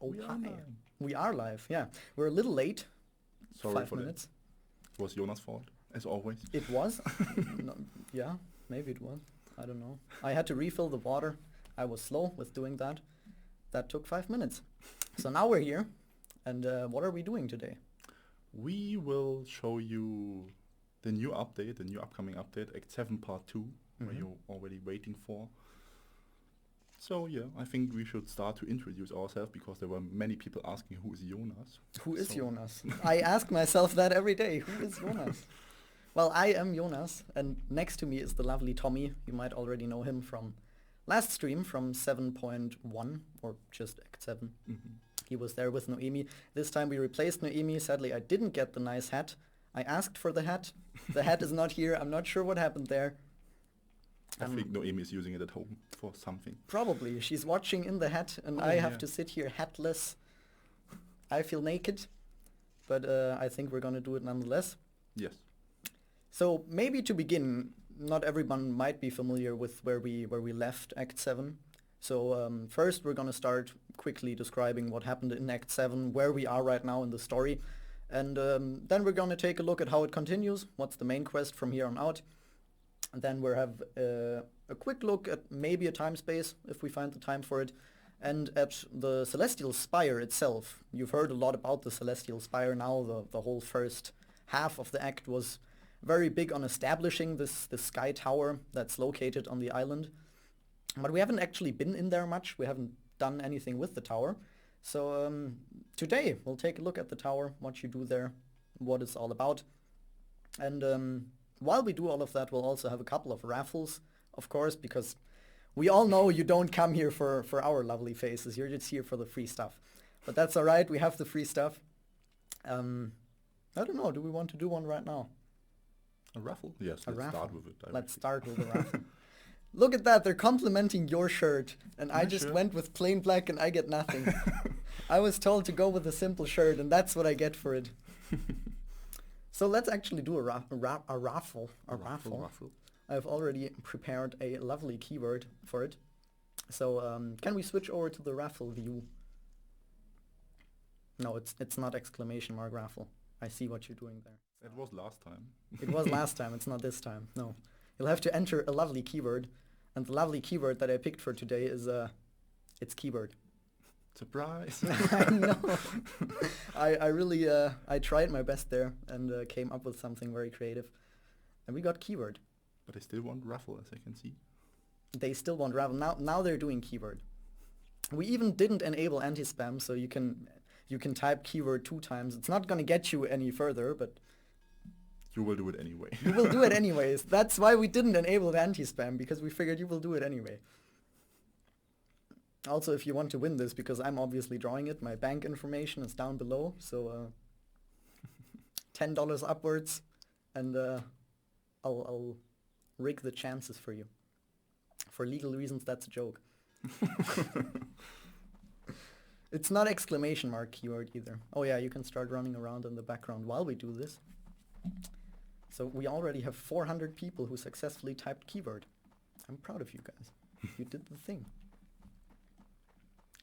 Oh, We are hi. live. We are live, yeah. We're a little late. Sorry 5 for minutes. that. It was Jonas' fault, as always. It was? No, yeah, maybe it was. I don't know. I had to refill the water. I was slow with doing that. That took 5 minutes. So now we're here. And what are we doing today? We will show you the new update, the new upcoming update, Act 7 Part 2, where you're already waiting for. So yeah, I think we should start to introduce ourselves because there were many people asking who is Jonas. Who is So- Jonas? I ask myself that every day. Who is Jonas? Well, I am Jonas, and next to me is the lovely Tommy. You might already know him from last stream from 7.1, or just Act 7. Mhm. He was there with Noemi. This time we replaced Noemi. Sadly, I didn't get the nice hat. I asked for the hat. The hat is not here. I'm not sure what happened there. I think Noemi is using it at home for something. Probably. She's watching in the hat, and Oh, I have yeah. to sit here hatless. I feel naked, but I think we're going to do it nonetheless. Yes. So maybe to begin, not everyone might be familiar with where we left Act 7. So first we're going to start quickly describing what happened in Act 7, where we are right now in the story. And then we're going to take a look at how it continues, what's the main quest from here on out. And then we'll have a quick look at maybe a time space, if we find the time for it, and at the Celestial Spire itself. You've heard a lot about the Celestial Spire now. The whole first half of the act was very big on establishing this sky tower that's located on the island. But we haven't actually been in there much. We haven't done anything with the tower. So today we'll take a look at the tower, what you do there, what it's all about. And while we do all of that, we'll also have a couple of raffles, of course, because we all know you don't come here for our lovely faces. You're just here for the free stuff. But that's all right. We have the free stuff. I don't know. Do we want to do one right now? A raffle? Yes, A let's raffle. start with it. directly. Let's start with the raffle. Look at that. They're complimenting your shirt. And I My just shirt? went with plain black and I get nothing. I was told to go with a simple shirt and that's what I get for it. So let's actually do a raffle. Raffle. I've already prepared a lovely keyword for it. So can we switch over to the raffle view? No, it's not exclamation mark raffle. I see what you're doing there. It was last time. It was last time, it's not this time. No. You'll have to enter a lovely keyword. And the lovely keyword that I picked for today is it's keyword. Surprise! I know. I really I tried my best there and came up with something very creative. And we got keyword. But I still want raffle, as I can see. They still want raffle. Now they're doing keyword. We even didn't enable anti-spam, so you can type keyword 2 times. It's not going to get you any further, but You will do it anyway. you will do it anyways. That's why we didn't enable the anti-spam, because we figured you will do it anyway. Also, if you want to win this, because I'm obviously drawing it, my bank information is down below, so $10 upwards, and I'll rig the chances for you. For legal reasons, that's a joke. It's not exclamation mark keyword either. Oh yeah, you can start running around in the background while we do this. So we already have 400 people who successfully typed keyword. I'm proud of you guys. You did the thing.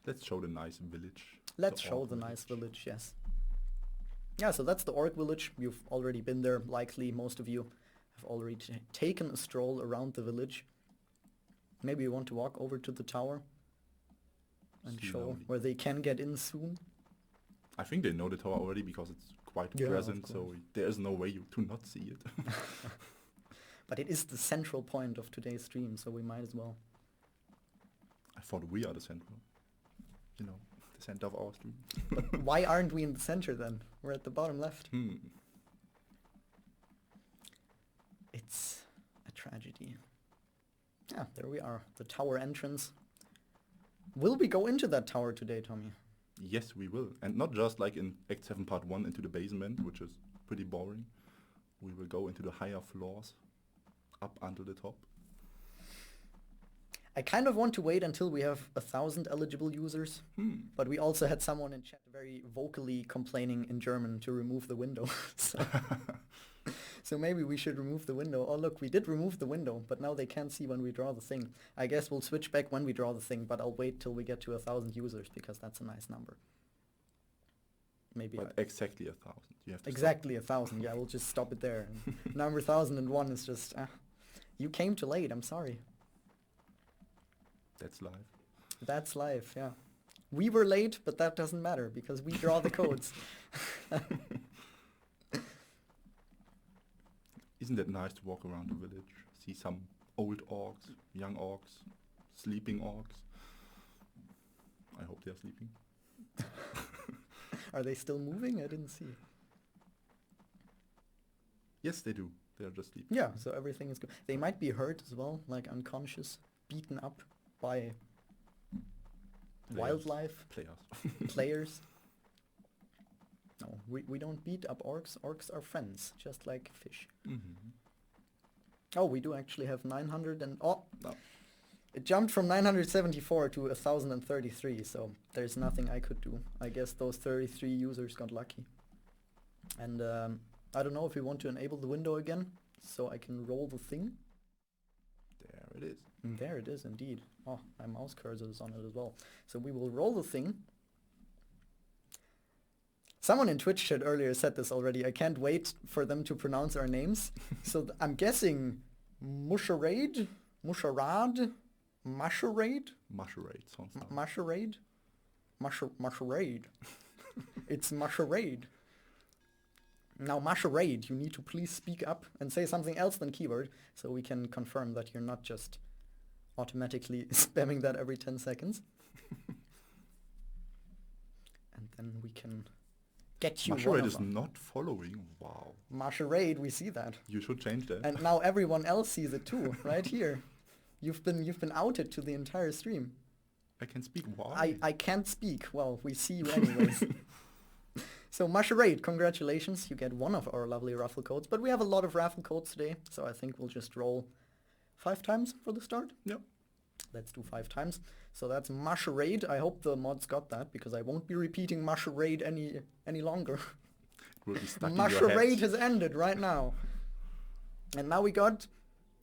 Let's show the nice village. Let's The show orc the nice village, yes. Yeah, so that's the orc village. You've already been there. Likely most of you have already taken a stroll around the village. Maybe you want to walk over to the tower and show Slowly. where they can get in soon. I think they know the tower already because it's quite Yeah, of present, so course. there is no way you to not see it. But it is the central point of today's stream, so we might as well. I thought we are the central. You know, the center of our stream. But why aren't we in the center then? We're at the bottom left. It's a tragedy. Yeah, there we are. The tower entrance. Will we go into that tower today, Tommy? Yes, we will. And not just like in Act 7 Part 1 into the basement, which is pretty boring. We will go into the higher floors, up until the top. I kind of want to wait until we have 1,000 eligible users, but we also had someone in chat very vocally complaining in German to remove the window. So So maybe we should remove the window. Oh look, we did remove the window, but now they can't see when we draw the thing. I guess we'll switch back when we draw the thing, but I'll wait till we get to 1,000 users because that's a nice number. Maybe. But exactly 1,000. You have to exactly 1,000. Yeah, we'll just stop it there. And number 1,001 is just. You came too late. I'm sorry. That's life. That's life. Yeah. We were late, but that doesn't matter because we draw the codes. Isn't it nice to walk around the village, see some old orcs, young orcs, sleeping orcs? I hope they're sleeping. Are they still moving? I didn't see. Yes, they do. They're just sleeping. Yeah, so everything is good. They might be hurt as well, like unconscious, beaten up by wildlife, players. No, we don't beat up orcs. Orcs are friends, just like fish. Mm-hmm. Oh, we do actually have 900 and... Oh! No. It jumped from 974 to 1,033, so there's nothing I could do. I guess those 33 users got lucky. And I don't know if we want to enable the window again, so I can roll the thing. There it is. And there it is indeed. Oh, my mouse cursor is on it as well. So we will roll the thing. Someone in Twitch chat earlier said this already. I can't wait for them to pronounce our names. So I'm guessing Musharade, Musharad, Masharade? Masharade sounds nice. Masharade? Masharade. It's Masharade. Now Masharade, you need to please speak up and say something else than keyword so we can confirm that you're not just automatically spamming that every 10 seconds. And then we can get you Masharade is not following. Wow. Masharade, we see that. You should change that. And now everyone else sees it too, right here. You've been outed to the entire stream. I can speak. Why? I can't speak. Well, we see you anyways. So Masharade, congratulations. You get one of our lovely raffle codes. But we have a lot of raffle codes today, so I think we'll just roll 5 times for the start. Yep. Let's do 5 times. So that's Masharade. I hope the mods got that, because I won't be repeating Masharade any longer. It will be stuck Masharade in your head. has ended right now. And now we got...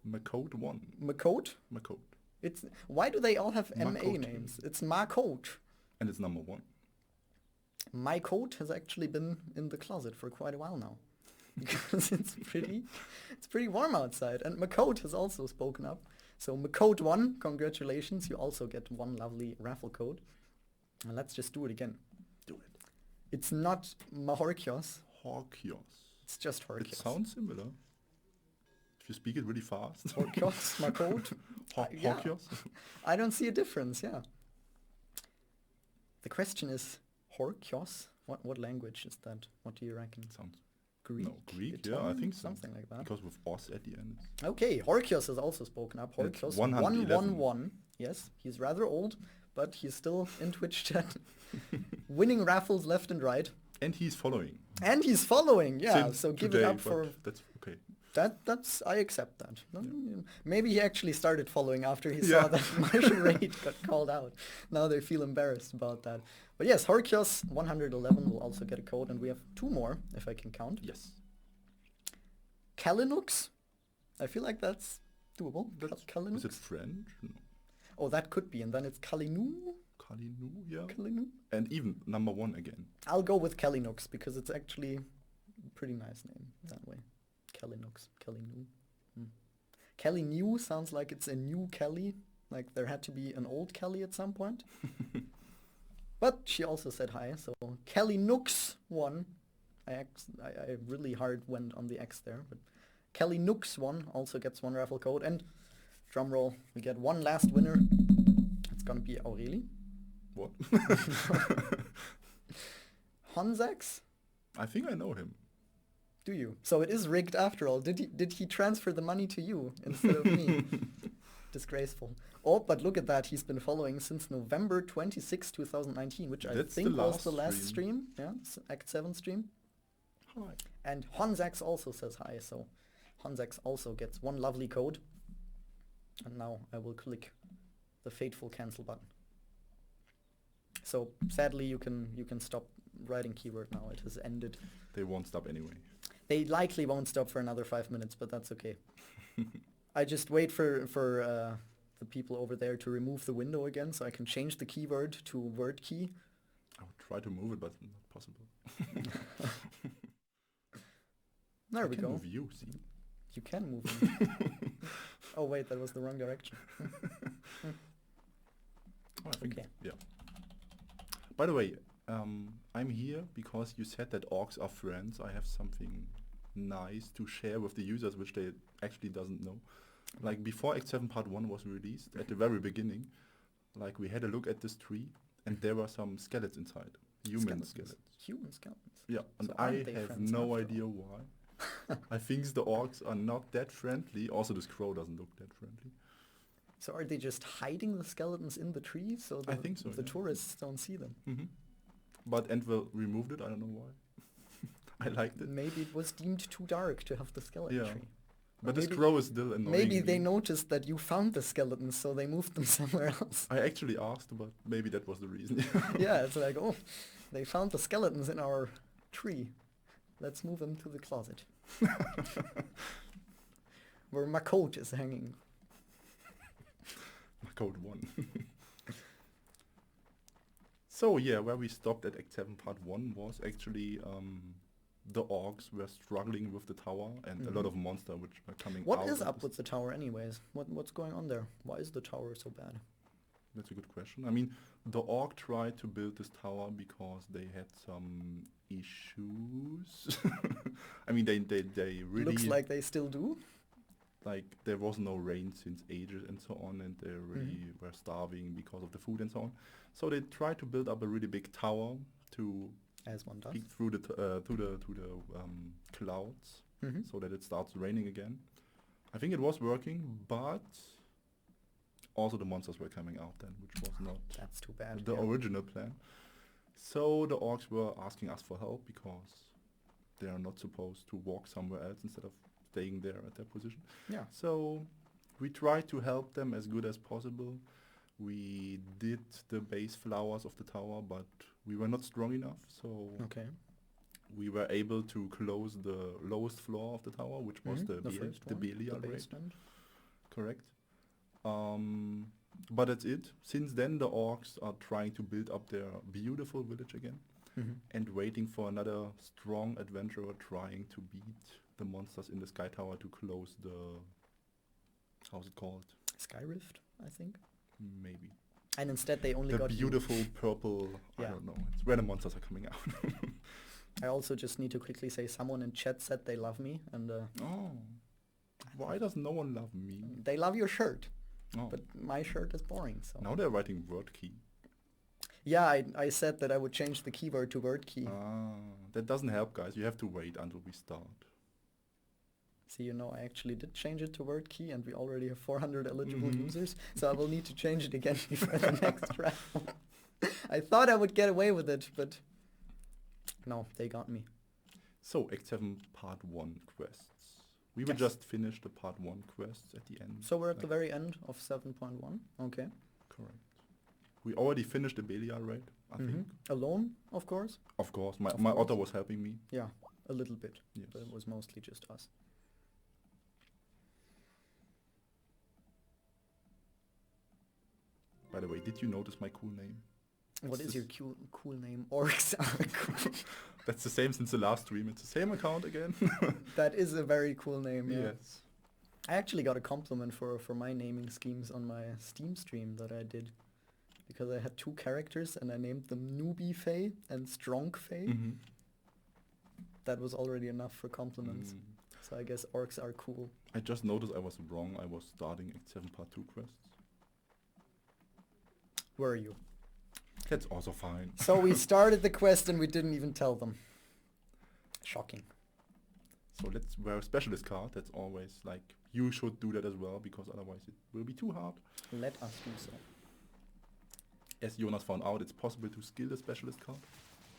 Macode 1. Macode? Macode. It's why do they all have MA Macode. names? It's Macode. And it's number 1. My coat has actually been in the closet for quite a while now. Because it's pretty warm outside. And Macode has also spoken up. So Macode 1, congratulations. You also get one lovely raffle code. And let's just do it again. Do it. It's not Mahorkios. Horkios. It's just Horkios. It sounds similar. If you speak it really fast. Horkios, Macode. Horkios? I don't see a difference, yeah. The question is, Horkios? What language is that? What do you reckon? Sounds Greek? No, Greek, Italian? yeah, I think so. Something like that. Because with os at the end. Okay, Horkios has also spoken up. It's Horkios 111. 111. Yes, he's rather old, but he's still in Twitch chat. Winning raffles left and right. And he's following. And he's following, yeah. Since so give today, it up for... That's okay. That's I accept that. Yeah. Maybe he actually started following after he saw that Masharade got called out. Now they feel embarrassed about that. But yes, Horkios 111 will also get a code, and we have 2 more, if I can count. Yes. Kalinux? I feel like that's doable. Kalinux? Is it French? No. Oh, that could be, and then it's Kalinu? Kalinu, yeah. Kalinu? And even number 1 again. I'll go with Kalinux, because it's actually a pretty nice name that way. Kalinux, Kalinu. Kalinu sounds like it's a new Kelly, like there had to be an old Kelly at some point. But she also said hi, so Kalinux 1. I really hard went on the X there, but Kalinux 1 also gets 1 raffle code, and drumroll, we get 1 last winner. It's gonna be Aureli. What? Honzax? I think I know him. Do you? So it is rigged after all. Did he transfer the money to you instead of me? Disgraceful. Oh, but look at that. He's been following since November 26, 2019, which I think was the last stream. Yeah, Act 7 stream. Hi. And Honzax also says hi, so Honzax also gets 1 lovely code. And now I will click the fateful cancel button. So sadly you can stop writing keyword now. It has ended. They won't stop anyway. They likely won't stop for another 5 minutes, but that's okay. I just wait for the people over there to remove the window again, so I can change the keyword to word key. I would try to move it, but not possible. There we go. Move you, see? You can move them. Oh wait, that was the wrong direction. Oh, I think, Okay. yeah. By the way, I'm here because you said that orcs are friends. I have something nice to share with the users, which they actually doesn't know. Like before Act 7 Part 1 was released, at the very beginning, like we had a look at this tree, and there were some skeletons inside. Human skeletons. Human skeletons. Yeah, and So I aren't they have friends no after idea why. I think the orcs are not that friendly. Also, this crow doesn't look that friendly. So are they just hiding the skeletons in the tree so I think so, the yeah. tourists don't see them? Mm-hmm. But Entwell removed it. I don't know why. I liked it. Maybe it was deemed too dark to have the skeleton Yeah. tree. But Or this maybe- crow is still annoying Maybe they me. noticed that you found the skeletons, so they moved them somewhere else. I actually asked, but maybe that was the reason. Yeah, it's like, oh, they found the skeletons in our tree. Let's move them to the closet. Where my coat is hanging. Code 1. So yeah, where we stopped at Act 7 Part 1 was actually the orcs were struggling with the tower and a lot of monsters which were coming out. What is of up this- with the tower anyways? What's going on there? Why is the tower so bad? That's a good question. I mean, the orc tried to build this tower because they had some issues. I mean, they really Looks like they still do. like there was no rain since ages and so on, and they really were starving because of the food and so on. So they tried to build up a really big tower to As one does. peek through the to the clouds so that it starts raining again. I think it was working, but also the monsters were coming out then, which was not That's too bad. the yeah. original plan. So the orcs were asking us for help because they are not supposed to walk somewhere else instead of staying there at their position. Yeah. So we tried to help them as good as possible. We did the base flowers of the tower, but we were not strong enough, so Okay. we were able to close the lowest floor of the tower, which was the first one, Belia the raid. basement. Correct. But that's it. Since then, the orcs are trying to build up their beautiful village again and waiting for another strong adventurer trying to beat the monsters in the Sky Tower to close the... how's it called? Sky Rift, I think. Maybe. And instead they only The got you. beautiful purple... I Yeah. don't know. It's where the monsters are coming out. I also just need to quickly say someone in chat said they love me, and Oh. Why does no one love me? they love your shirt, Oh. but my shirt is boring. So Now they're writing word key. yeah, I said that I would change the keyword to word key. That doesn't help, guys. You have to wait until we start. See, you know, I actually did change it to word key, and we already have 400 eligible users, so I will need to change it again before the next round. I thought I would get away with it, but no, they got me. So, Act 7 Part 1 quests. We will Yes. just finish the Part 1 quests at the end. So we're at the like- very end of 7.1. Okay. Correct. We already finished the Belia raid, I think. Alone, of course. Of course, my Of my course. otter was helping me. Yeah, a little bit, Yes. but it was mostly just us. By the way, did you notice my cool name? What It's is your this- cool name? Orcs are cool. That's the same since the last stream. It's the same account again. That is a very cool name, yeah. Yes. I actually got a compliment for my naming schemes on my Steam stream that I did. Because I had two characters and I named them Newbie Faye and Strong Faye. Mm-hmm. That was already enough for compliments. So I guess orcs are cool. I just noticed I was wrong. I was starting Act 7 Part 2 quests. Were you? That's also fine. So we started the quest and we didn't even tell them. Shocking. So let's wear a specialist card. That's always like, you should do that as well, because otherwise it will be too hard. Let us do so. As Jonas found out, it's possible to skill the specialist card.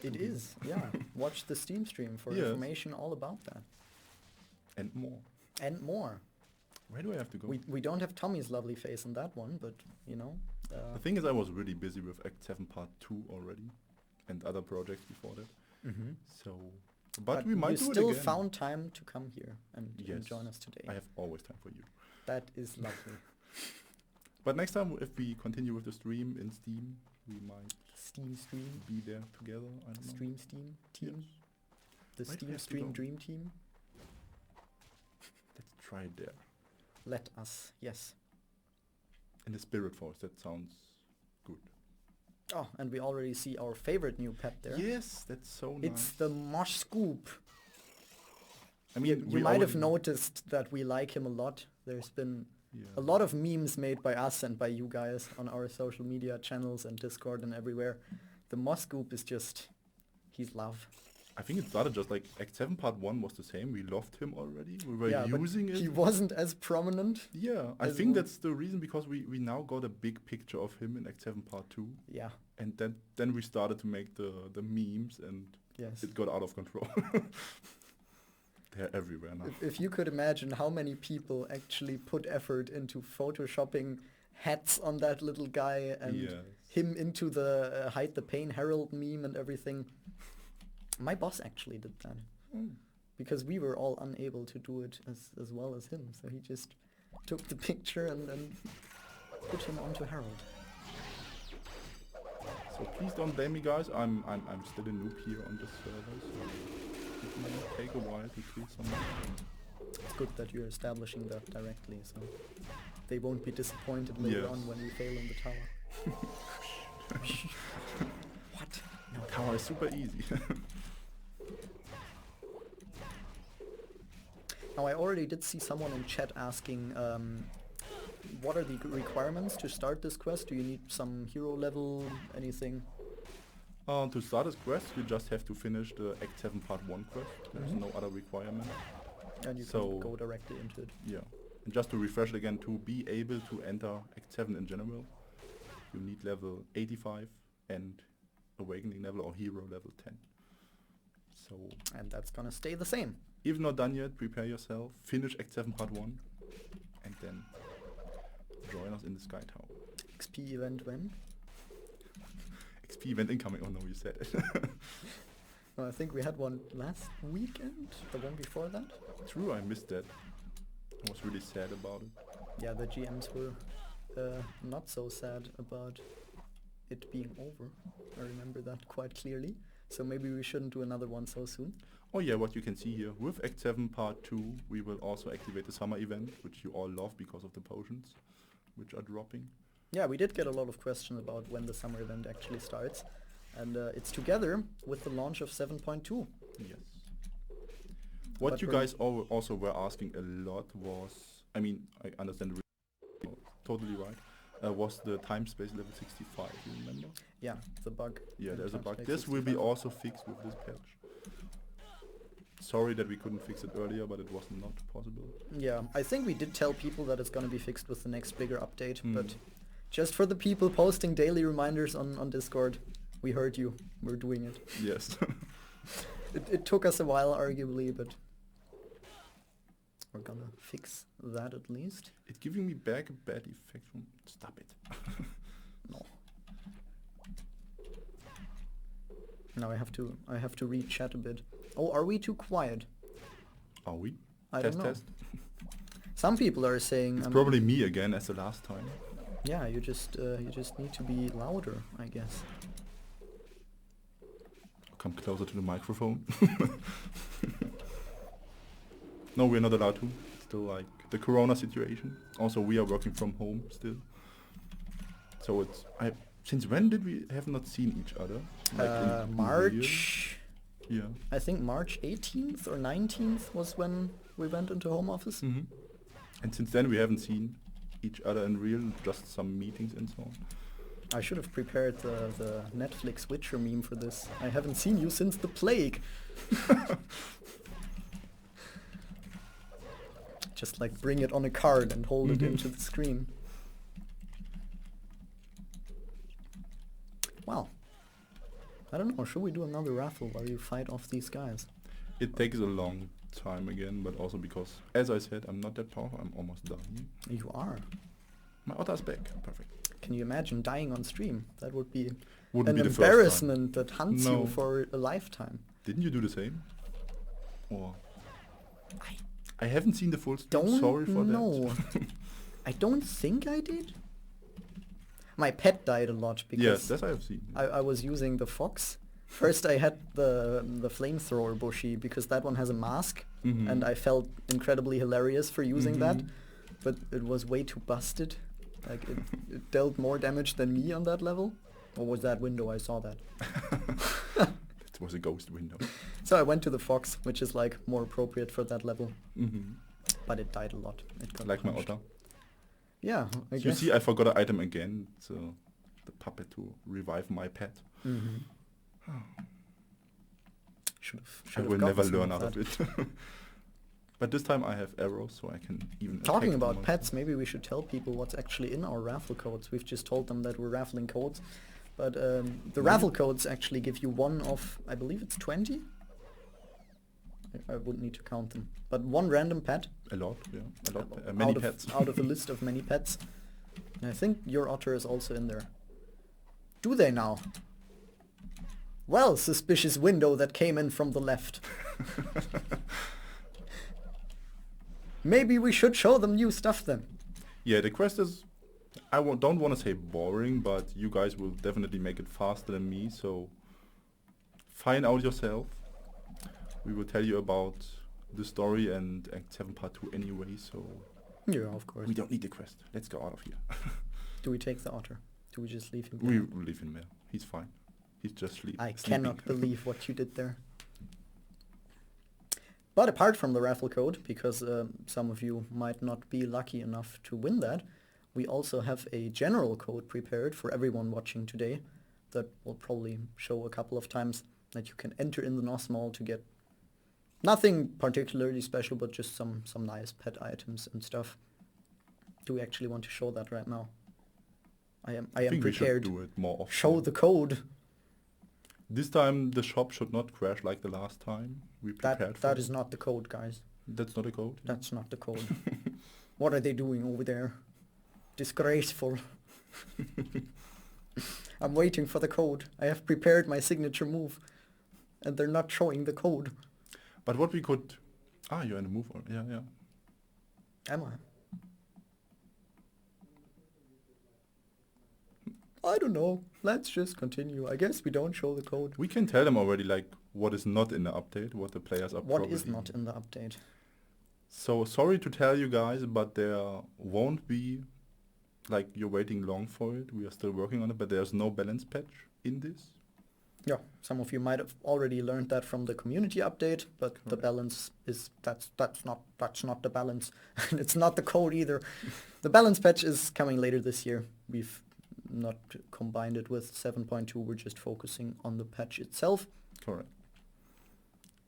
It is, yeah. Watch the Steam stream for Yes. information all about that. And more. And more. Where do I have to go? We don't have Tommy's lovely face in that one, but, you know. The thing is, I was really busy with Act 7 Part 2 already. and other projects before that. Mm-hmm. So, but we might do you it still again. found time to come here and Yes. join us today. I have always time for you. That is lovely. But next time, if we continue with the stream in Steam, we might Steam stream. be there together. I don't know. Stream team. Yes. The Where do we Steam have to stream go? dream team. Let's try it there. Let us. Yes. In the Spirit Force, that sounds good. Oh, and we already see our favorite new pet there. Yes, that's so nice. It's the MossGloop. I mean, You might have noticed that we like him a lot. There's been a lot of memes made by us and by you guys on our social media channels and Discord and everywhere. The MossGloop is just, he's love. I think it started just like Act 7 Part 1 was the same. We loved him already. We were Yeah, but using it. he wasn't as prominent. Yeah, I as think well. that's the reason, because we now got a big picture of him in Act 7 Part 2. Yeah, And then we started to make the memes, and yes. it got out of control. They're everywhere now. If you could imagine how many people actually put effort into photoshopping hats on that little guy and Yes. him into the Hide the Pain Herald meme and everything. My boss actually did that. Mm. Because we were all unable to do it as well as him. So he just took the picture and then put him onto Herald. So please don't blame me, guys. I'm still a noob here on this server, so it might take a while to kill someone. It's good that you're establishing that directly, so they won't be disappointed later Yes. on when we fail in the tower. What? No. Tower is super easy. Now I already did see someone in chat asking, what are the requirements to start this quest? Do you need some hero level, anything? To start this quest, you just have to finish the Act 7 Part 1 quest. There's Mhm. no other requirement. And you So- can go directly into it. Yeah. And just to refresh it again, to be able to enter Act 7 in general, you need level 85 and Awakening level or Hero level 10. So, And that's gonna stay the same. if not done yet, prepare yourself, finish Act 7 Part 1, and then join us in the Sky Tower. XP event when? XP event incoming. Oh no, you said it. No, I think we had one last weekend, the one before that. True, I missed that. I was really sad about it. Yeah, the GMs were not so sad about it being over. I remember that quite clearly. So maybe we shouldn't do another one so soon. Oh yeah, what you can see here, with Act 7 Part 2, we will also activate the summer event, which you all love because of the potions, which are dropping. Yeah, we did get a lot of questions about when the summer event actually starts. And it's together with the launch of 7.2. Yes. What But you we're- guys also were asking a lot was, I mean, I understand the totally right, was the time space level 65, you remember? Yeah, the bug. Yeah, in there's a Time bug. Space This will be 65. also fixed with this patch. Sorry that we couldn't fix it earlier, but it was not possible. Yeah, I think we did tell people that it's gonna be fixed with the next bigger update, Hmm. but just for the people posting daily reminders on Discord, we heard you. We're doing it. Yes. It took us a while, arguably, but we're gonna fix that at least. It's giving me back a bad effect from... Stop it. No. Now I have to read chat a bit. Oh, are we too quiet? Are we? I Test, don't know. test. Some people are saying. It's probably me again as the last time. Yeah, you just need to be louder, I guess. Come closer to the microphone. No, we're not allowed to. It's still like the corona situation. Also, we are working from home still. So it's... Since when did we have not seen each other? Like in real? March. Yeah. I think March 18th or 19th was when we went into home office. Mm-hmm. And since then we haven't seen each other in real, just some meetings and so on. I should have prepared the Netflix Witcher meme for this. I haven't seen you since the plague. Just like bring it on a card and hold it Mhm. into the screen. Well, I don't know, should we do another raffle while you fight off these guys? It takes a long time again, but also because, as I said, I'm not that powerful, I'm almost done. You are. My otter's back. Perfect. Can you imagine dying on stream? That would be Wouldn't an be the first time. embarrassment that hunts No. you for a lifetime. Didn't you do the same? Or I haven't seen the full stream. Don't Sorry for know. that. I don't think I did. My pet died a lot because Yes, that I have seen. I was using the fox. First I had the flamethrower bushy because that one has a mask, Mhm. and I felt incredibly hilarious for using that, Mhm. but it was way too busted. Like it dealt more damage than me on that level. Or was that window? I saw that. It was a ghost window. So I went to the fox, which is like more appropriate for that level, Mhm. but it died a lot. It got Like my punched. otter. Yeah, I You guess. see, I forgot an item again. So the puppet to revive my pet. Mm-hmm. I will never learn out of it. But this time I have arrows, so I can even Talking attack about them pets, maybe we should tell people what's actually in our raffle codes. We've just told them that we're raffling codes, but the raffle codes actually give you one of, I believe it's 20? I wouldn't need to count them. But one random pet. A lot, yeah. A lot. Many pets. Out of a list of many pets. And I think your otter is also in there. Do they now? Well, suspicious window that came in from the left. Maybe we should show them new stuff then. Yeah, the quest is... don't want to say boring, but you guys will definitely make it faster than me, so... Find out yourself. We will tell you about the story and Act 7 Part 2 anyway, so... Yeah, of course. We don't need the quest. Let's go out of here. Do we take the otter? Do we just leave him We there? leave him there. He's fine. He's just sleeping. I cannot believe what you did there. But apart from the raffle code, because some of you might not be lucky enough to win that, we also have a general code prepared for everyone watching today that we'll probably show a couple of times, that you can enter in the Nostale to get nothing particularly special, but just some nice pet items and stuff. Do we actually want to show that right now? I am think we should prepared. do it more often. Show the code. This time the shop should not crash like the last time. We prepared for That it. is not the code, guys. That's not a code? That's not the code. What are they doing over there? Disgraceful. I'm waiting for the code. I have prepared my signature move, and they're not showing the code. But what we could... Ah, you're in a move. Yeah, yeah. Am I? I don't know. Let's just continue. I guess we don't show the code. We can tell them already, like, what is not in the update, what the players are What probably... is not in the update? So, sorry to tell you guys, but there won't be... Like, you're waiting long for it. We are still working on it, but there's no balance patch in this. Yeah, some of you might have already learned that from the community update, but the Correct. balance is that's not the balance. It's not the code either. The balance patch is coming later this year. We've not combined it with 7.2. We're just focusing on the patch itself. Correct.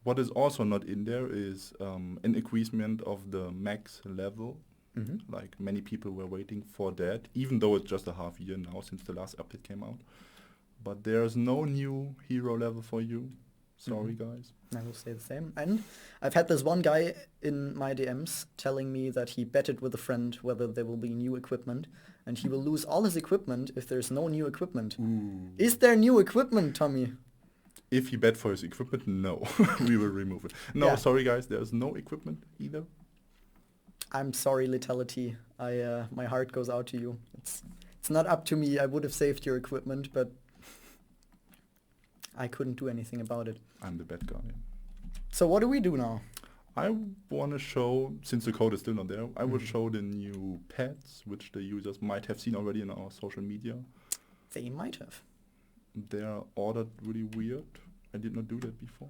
What is also not in there is an increasement of the max level. Mm-hmm. Like, many people were waiting for that, even though it's just a half year now since the last update came out. But there's no new hero level for you. Sorry, guys. I will say the same. And I've had this one guy in my DMs telling me that he betted with a friend whether there will be new equipment, and he will lose all his equipment if there's no new equipment. Ooh. Is there new equipment, Tommy? If he bet for his equipment, no. We will remove it. No, Yeah. sorry guys, there's no equipment either. I'm sorry, Lethality. My heart goes out to you. It's not up to me. I would have saved your equipment, but I couldn't do anything about it. I'm the bad guy. So what do we do now? I want to show, since the code is still not there, I will Mhm. show the new pets, which the users might have seen already in our social media. They might have. They are ordered really weird. I did not do that before.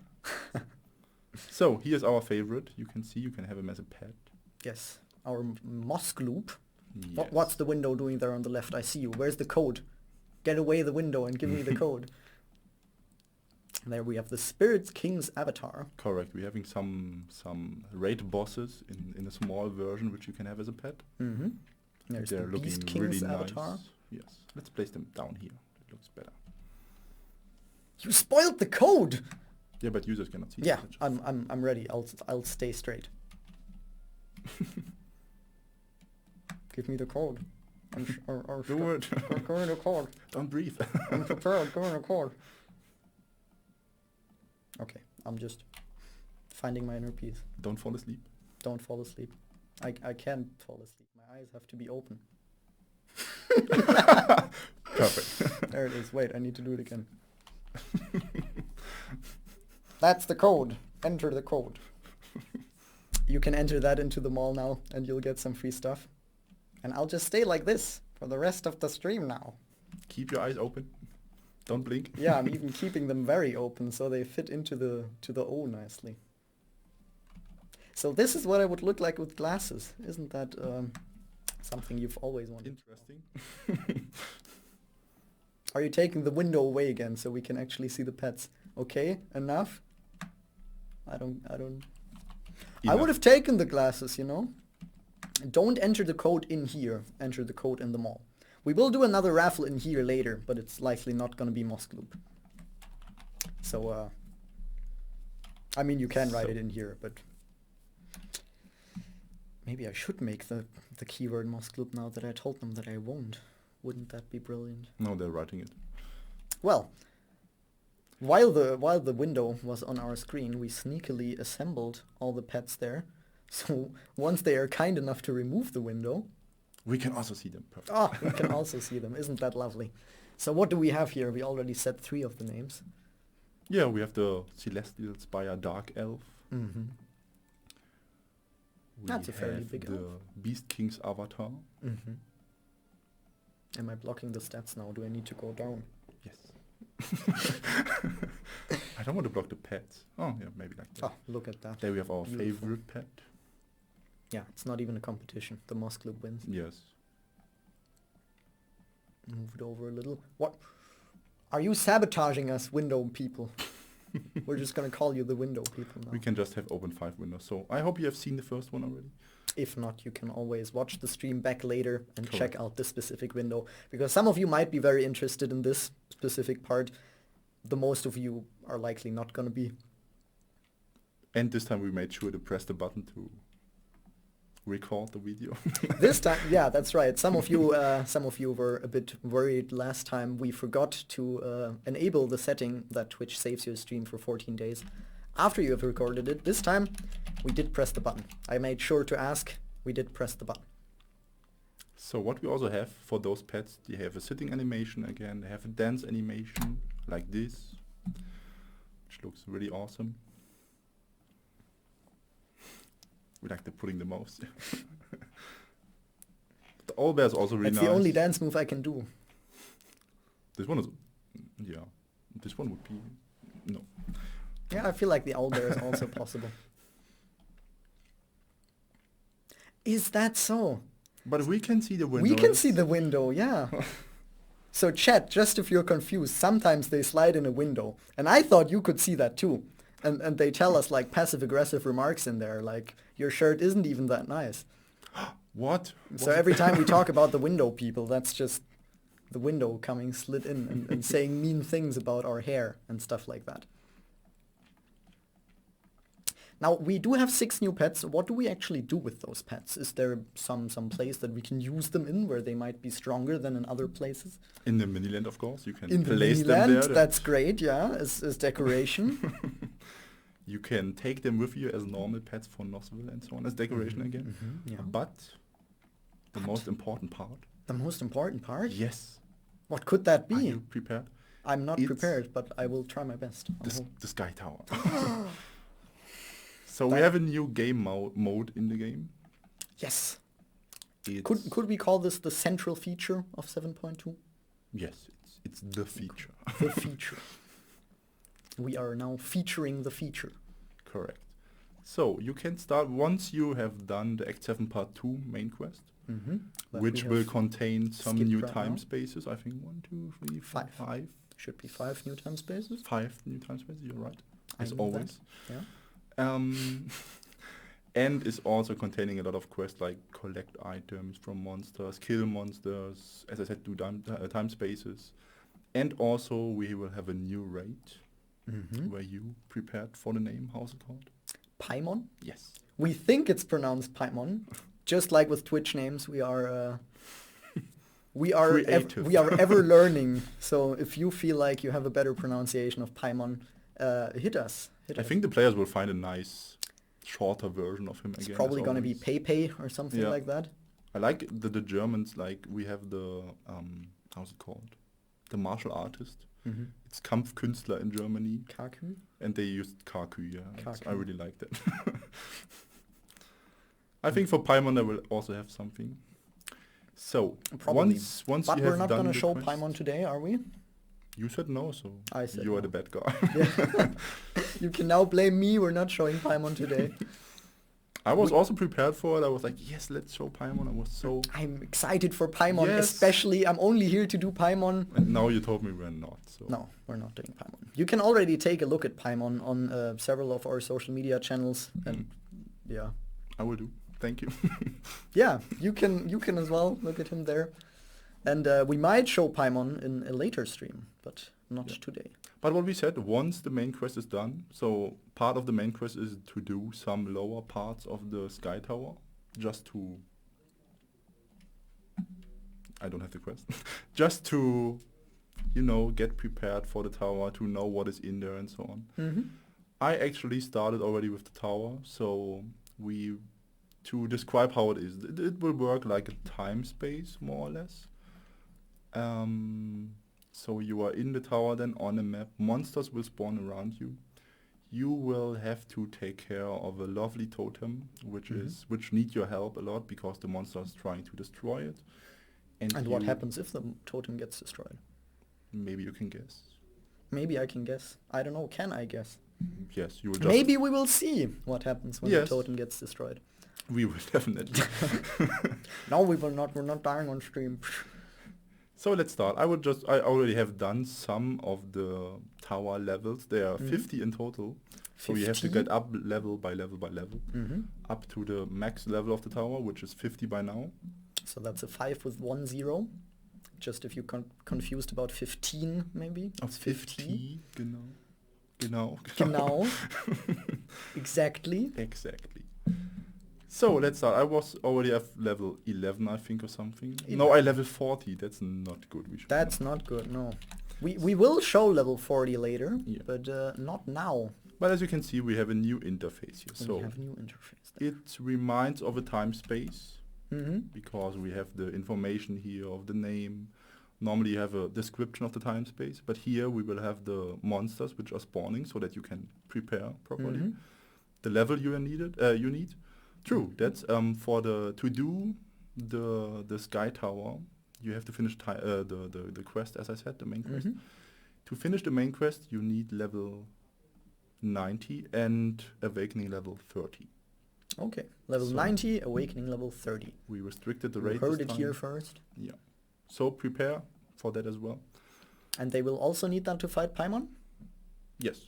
So, here's our favorite. You can see, you can have him as a pet. Yes. Our MossGloop. Yes. What's the window doing there on the left? I see you. Where's the code? Get away the window and give me the code. There we have the Spirit King's avatar. Correct. We're having some raid bosses in a small version, which you can have as a pet. Mm-hmm. There's They're the looking Beast King's really avatar. nice. Yes. Let's place them down here. It looks better. You spoiled the code! Yeah, but users cannot see. Yeah, the pictures. I'm ready. I'll stay straight. Give me the code. Do it. Go in the court. Don't breathe. I'm prepared. Go in the court. Okay, I'm just finding my inner peace. Don't fall asleep. Don't fall asleep. I can't fall asleep. My eyes have to be open. Perfect. There it is. Wait, I need to do it again. That's the code. Enter the code. You can enter that into the mall now and you'll get some free stuff. And I'll just stay like this for the rest of the stream now. Keep your eyes open. Don't blink. Yeah, I'm even keeping them very open so they fit into the O nicely. So this is what I would look like with glasses. Isn't that something you've always wanted? Interesting. Are you taking the window away again so we can actually see the pets? Okay, enough. I would have taken the glasses, you know. Don't enter the code in here. Enter the code in the mall. We will do another raffle in here later, but it's likely not going to be MossGloop. So, I mean, you can write it in here, but maybe I should make the keyword MossGloop now that I told them that I won't. Wouldn't that be brilliant? No, they're writing it. Well, while the window was on our screen, we sneakily assembled all the pets there. So once they are kind enough to remove the window, we can also see them. Perfect. Ah, we can also see them. Isn't that lovely? So what do we have here? We already said 3 of the names. Yeah, we have the Celestial Spire Dark Elf. Mm-hmm. That's a fairly big elf. The Beast King's Avatar. Mm-hmm. Am I blocking the stats now? Do I need to go down? Yes. I don't want to block the pets. Oh, yeah, maybe like that. Oh, look at that. There we have our Beautiful. favorite pet. Yeah, it's not even a competition. The MossGloop wins. Yes. Move it over a little. What? Are you sabotaging us, window people? We're just gonna call you the window people now. We can just have open 5 windows. So I hope you have seen the first one already. If not, you can always watch the stream back later and Correct. check out this specific window. Because some of you might be very interested in this specific part. The most of you are likely not gonna be. And this time we made sure to press the button to record the video. This time, yeah, that's right. Some of you were a bit worried last time. We forgot to enable the setting that Twitch saves your stream for 14 days after you have recorded it. This time, we did press the button. I made sure to ask. We did press the button. So what we also have for those pets, they have a sitting animation again. They have a dance animation like this, which looks really awesome. We like the putting the mouse. The owlbear is also really That's nice. the only dance move I can do. This one is, yeah. This one would be, no. Yeah, I feel like the owlbear is also possible. Is that so? But we can see the window. We can see the window, yeah. So chat, just if you're confused, sometimes they slide in a window. And I thought you could see that too. And they tell us like passive-aggressive remarks in there, like, your shirt isn't even that nice. What? So every time we talk about the window people, that's just the window coming slid in and saying mean things about our hair and stuff like that. Now, we do have 6 new pets. What do we actually do with those pets? Is there some place that we can use them in where they might be stronger than in other places? In the mini-land, of course. You can In the place them mini-land, there. that's great, yeah, as decoration. You can take them with you as normal pets for Nostale and so on, as decoration again. Mm-hmm, yeah. But the most important part. The most important part? Yes. What could that be? Are you prepared? I'm not It's prepared, but I will try my best. The Sky Tower. So we have a new game mode in the game. Yes. It's Could we call this the central feature of 7.2? Yes, it's the feature. The feature. We are now featuring the feature. Correct. So you can start once you have done the Act 7 Part 2 main quest, Mm-hmm. which will contain some skipped new right time now. spaces. I think 1, 2, 3, 4, 5. Should be 5 new time spaces. 5 new time spaces, you're right. I As knew always. that, yeah. And is also containing a lot of quests like collect items from monsters, kill monsters, as I said, do time spaces. And also we will have a new raid where you prepared for the name. How's it called? Paimon? Yes. We think it's pronounced Paimon. Just like with Twitch names, we are We are Creative. we are ever learning. So if you feel like you have a better pronunciation of Paimon, hit us. I think the players will find a nice, shorter version of him it's again. probably going to be Pepe or something like that. I like the Germans, like we have the, how's it called? The martial artist. Mm-hmm. It's Kampfkünstler in Germany. Kaku? And they used Kaku, yeah. Kaku. I really like that. I think for Paimon I will also have something. So, Probably. once But you we're have not done going to the show quest- Paimon today, are we? You said no, so I said you are no. the bad guy. Yeah. You can now blame me, we're not showing Paimon today. I was also prepared for it. I was like, yes, let's show Paimon. I was so... I'm excited for Paimon, Yes. especially. I'm only here to do Paimon. And now you told me we're not, so... No, we're not doing Paimon. You can already take a look at Paimon on several of our social media channels. And yeah. I will do. Thank you. Yeah, you can as well look at him there. And we might show Paimon in a later stream, but not today. But what we said, once the main quest is done, so part of the main quest is to do some lower parts of the Sky Tower, just to... I don't have the quest. Just to, you know, get prepared for the tower, to know what is in there and so on. Mm-hmm. I actually started already with the tower, so to describe how it is, it will work like a time space, more or less. So you are in the tower, then on a map, monsters will spawn around you. You will have to take care of a lovely totem, which need your help a lot because the monster is trying to destroy it. And what happens if the totem gets destroyed? Maybe you can guess. Maybe I can guess. I don't know. Can I guess? Yes, you will just... Maybe we will see what happens when the Yes. totem gets destroyed. We will definitely. No, we will not. We're not dying on stream. So let's start. I already have done some of the tower levels. There are 50 in total. So you have to 50? get up level by level by level. Mm-hmm. Up to the max level of the tower, which is 50 by now. So that's a 5 with 1 0. Just if you're confused about 15, maybe. It's 50. Genau. Genau. Exactly. Exactly. So let's start. I was already at level 11, I think, or something. 11. No, I level 40. That's not good. We should That's not good, no. We will show level 40 later, Yeah. but not now. But as you can see, we have a new interface here. We So have a new interface there. it reminds of a time space Mm-hmm. because we have the information here of the name. Normally you have a description of the time space, but here we will have the monsters which are spawning so that you can prepare properly. Mm-hmm. The level you need. True. That's to do the Sky Tower, you have to finish the quest, as I said, the main quest. Mm-hmm. To finish the main quest, you need level 90 and Awakening level 30. Okay, level So- 90, Awakening level 30. We restricted the You rate heard this it time. here first. Yeah. So prepare for that as well. And they will also need that to fight Paimon? Yes.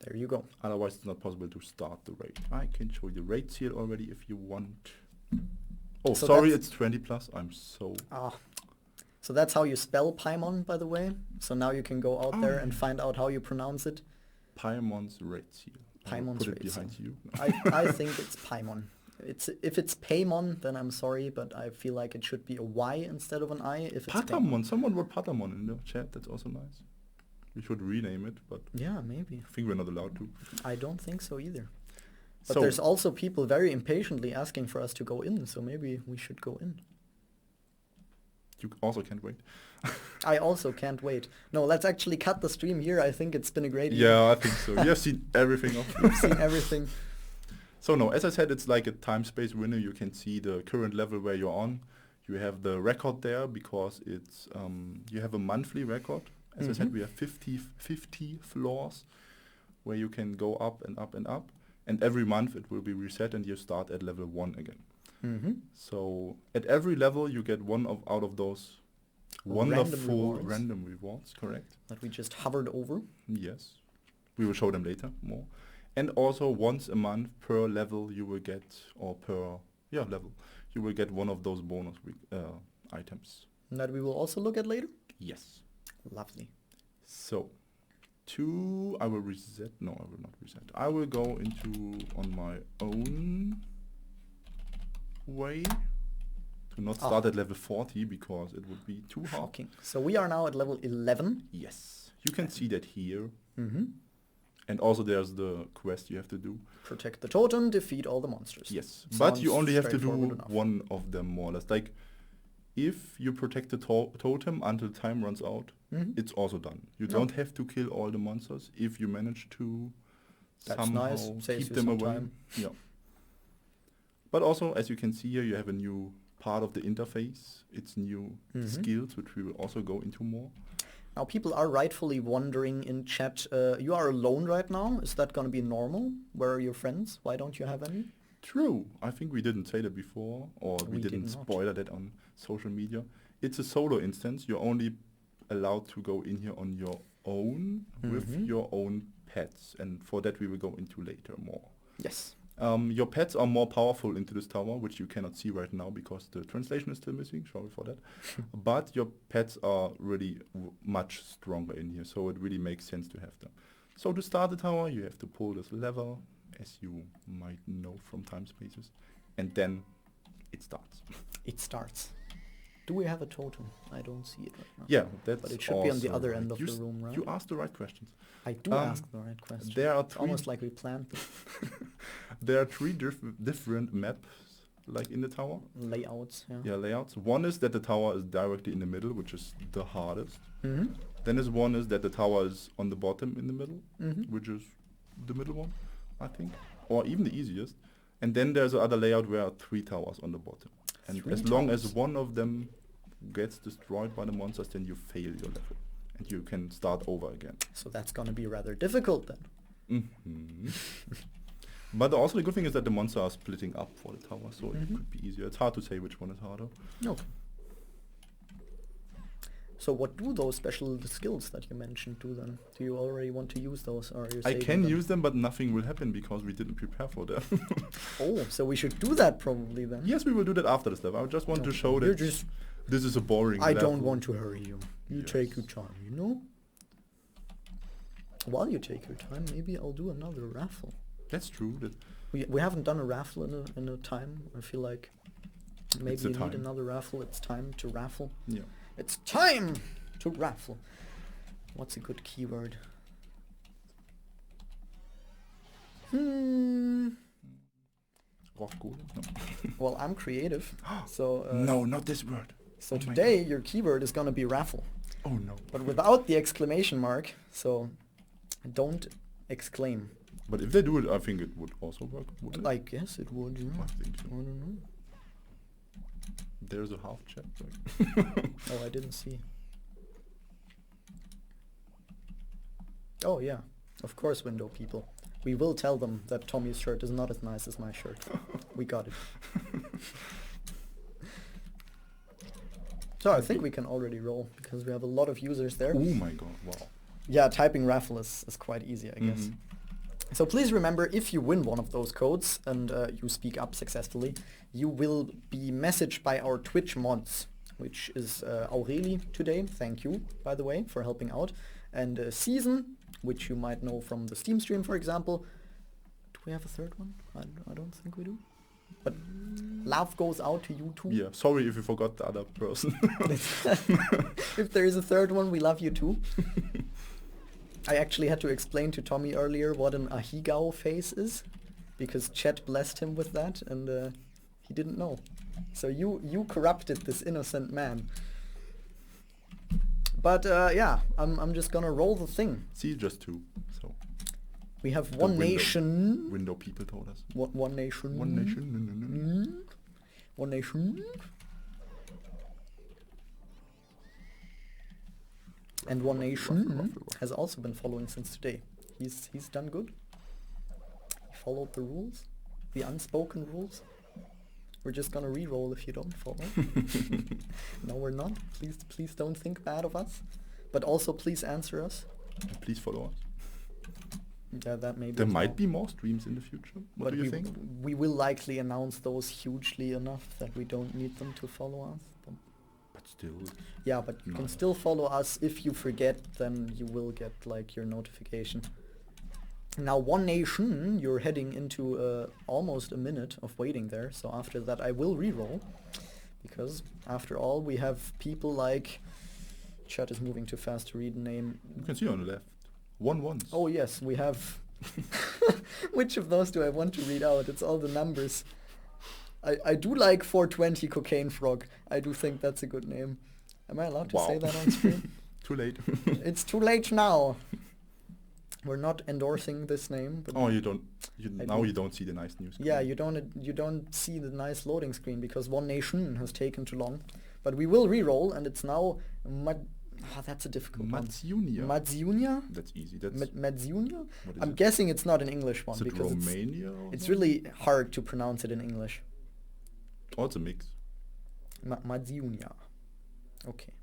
There you go. Otherwise, it's not possible to start the raid. I can show you the raid seal already if you want. Oh, So sorry, that's- it's 20 plus. I'm so... So that's how you spell Paimon, by the way. So now you can go out there and find out how you pronounce it. Paimon's raid seal. I will Paimon's put it raid behind seal. you. I think it's Paimon. If it's Paimon, then I'm sorry, but I feel like it should be a Y instead of an I. If it's Patamon. Someone wrote Patamon in the chat. That's also nice. We should rename it, but Yeah, maybe. I think we're not allowed to. I don't think so either. But So- there's also people very impatiently asking for us to go in, so maybe we should go in. You also can't wait. I also can't wait. No, let's actually cut the stream here. I think it's been a great evening. Yeah, I think so. You have seen everything of We've seen everything. So no, as I said, it's like a time space window. You can see the current level where you're on. You have the record there because it's you have a monthly record. As I said, we have 50 floors where you can go up and up and up. And every month it will be reset and you start at level 1 again. Mm-hmm. So at every level you get one out of those wonderful rewards. random rewards, correct? That we just hovered over. Yes. We will show them later more. And also once a month per level you will get, or per level, you will get one of those bonus items. That we will also look at later. Yes. Lovely. So, I will reset. No, I will not reset. I will go into on my own way To not start at level 40 because it would be too hard. Shocking. So we are now at level 11. Yes. You can see that here. Mm-hmm. And also there's the quest you have to do. Protect the totem, defeat all the monsters. Yes. Sounds but you only have to do straightforward enough. one of them more or less. Like, if you protect the totem until time runs out, it's also done. You don't have to kill all the monsters if you manage to somehow keep them away. Time. Yeah. But also, as you can see here, you have a new part of the interface. It's new skills, which we will also go into more. Now people are rightfully wondering in chat, you are alone right now? Is that going to be normal? Where are your friends? Why don't you have any? True. I think we didn't say that before, or we didn't spoiler that on social media. It's a solo instance. You're only allowed to go in here on your own with your own pets, and for that we will go into later more. Yes. Your pets are more powerful into this tower, which you cannot see right now because the translation is still missing. Sorry for that. But your pets are really much stronger in here, so it really makes sense to have them. So to start the tower, you have to pull this lever, as you might know from time spaces, and then it starts. It starts. Do we have a totem? I don't see it right now. Yeah, that's but it should be on the other end of the room, right? You asked the right questions. I do ask the right questions. There are it's almost like we planned this. There are three different maps, like in the tower. Layouts, yeah. Yeah, layouts. One is that the tower is directly in the middle, which is the hardest. Mm-hmm. Then one is that the tower is on the bottom in the middle, which is the middle one, I think, or even the easiest. And then there's another layout where 3 towers on the bottom. And as long as one of them gets destroyed by the monsters, then you fail your level. And you can start over again. So that's gonna be rather difficult then. But also the good thing is that the monsters are splitting up for the tower, so it could be easier. It's hard to say which one is harder. Okay. So what do those special skills that you mentioned do then? Do you already want to use those, or are you I saving can them? use them, but nothing will happen because we didn't prepare for them. Oh, so we should do that probably then. Yes, we will do that after this level. I just want to show that this is a boring I level. don't want to hurry you. You take your time, you know? While you take your time, maybe I'll do another raffle. That's true. We haven't done a raffle in a time. I feel like maybe you need another raffle. It's time to raffle. Yeah. It's time to raffle. What's a good keyword? Well, I'm creative, so... no, not this word. So today your keyword is gonna be raffle. Oh no. But without the exclamation mark, so don't exclaim. But if they do it, I think it would also work, wouldn't it? I guess it would, yeah. I think so. I don't know. There's a half chat. Oh, I didn't see. Oh yeah, of course, window people. We will tell them that Tommy's shirt is not as nice as my shirt. We got it. So I think we can already roll, because we have a lot of users there. Oh my god, wow. Yeah, typing raffle is quite easy, I guess. So please remember, if you win one of those codes and you speak up successfully, you will be messaged by our Twitch mods, which is Aureli today. Thank you, by the way, for helping out. And Season, which you might know from the Steam stream, for example. Do we have a third one? I don't think we do. But love goes out to you too. Yeah, sorry if you forgot the other person. If there is a third one, we love you too. I actually had to explain to Tommy earlier what an ahigao face is, because chat blessed him with that, and he didn't know. So you corrupted this innocent man. But yeah, I'm just gonna roll the thing. See, just 2. So we have one nation. Window people told us. One nation. One nation. One nation. And One Nation has also been following since today. He's done good. He followed the rules, the unspoken rules. We're just gonna re-roll if you don't follow. No, we're not. Please don't think bad of us. But also please answer us. And please follow us. Yeah, that may be. There might be more streams in the future. What do you think? We will likely announce those hugely enough that we don't need them to follow us. But still. Yeah, but you can still follow us. If you forget, then you will get like your notification. Now, One Nation, you're heading into almost a minute of waiting there. So after that, I will re-roll Because after all, we have people like... Chat is moving too fast to read the name. You can see on the left. 1 once. Oh yes, we have... Which of those do I want to read out? It's all the numbers. I do like 420 Cocaine Frog. I do think that's a good name. Am I allowed to say that on screen? Too late. It's too late now. We're not endorsing this name. But oh, you don't. You don't see the nice news screen. Yeah, you don't see the nice loading screen because One Nation has taken too long. But we will re-roll, and it's now that's a difficult one. Matsunia? That's easy. That's Matsunia? I'm guessing it's not an English one because Romania it's really hard to pronounce it in English. Oh, it's a mix. Matsunia. Okay.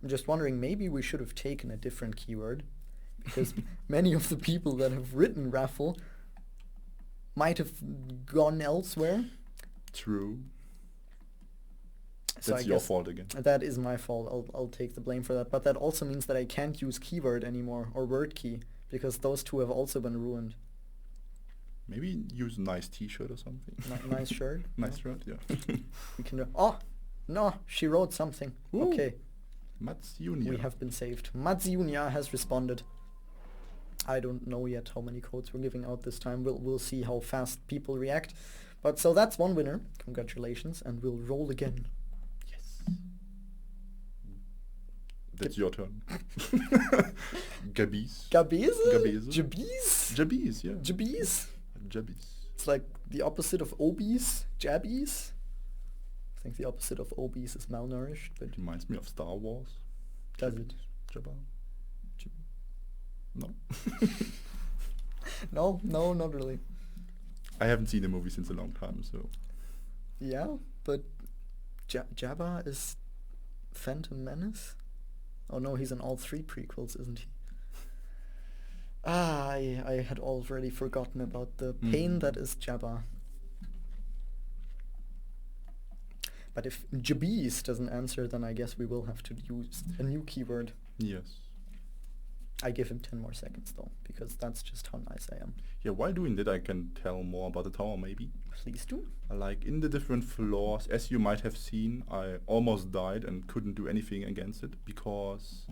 I'm just wondering, maybe we should have taken a different keyword, because many of the people that have written raffle might have gone elsewhere. True. So That's your fault again. That is my fault. I'll take the blame for that. But that also means that I can't use keyword anymore or word key, because those two have also been ruined. Maybe use a nice t-shirt or something. Nice shirt? Nice shirt, yeah. We can do... Oh! No, she wrote something. Ooh. Okay. Matsunia. We have been saved. Matsunia has responded. I don't know yet how many codes we're giving out this time. We'll see how fast people react. But so that's one winner. Congratulations, and we'll roll again. Yes. That's your turn. Gabiz. Gabiz? Gabiz. Jabiz? Jabiz, yeah. Jabiz? Jabiz. It's like the opposite of obese. Jabbies? I think the opposite of obese is malnourished, but... It reminds me of Star Wars. Does it? Jabba. No. No, not really. I haven't seen the movie since a long time, so... Yeah, but Jabba is Phantom Menace? Oh no, he's in all 3 prequels, isn't he? I had already forgotten about the pain that is Jabba. But if Jabiz doesn't answer, then I guess we will have to use a new keyword. Yes. I give him 10 more seconds though, because that's just how nice I am. Yeah, while doing that I can tell more about the tower maybe. Please do. Like in the different floors, as you might have seen, I almost died and couldn't do anything against it because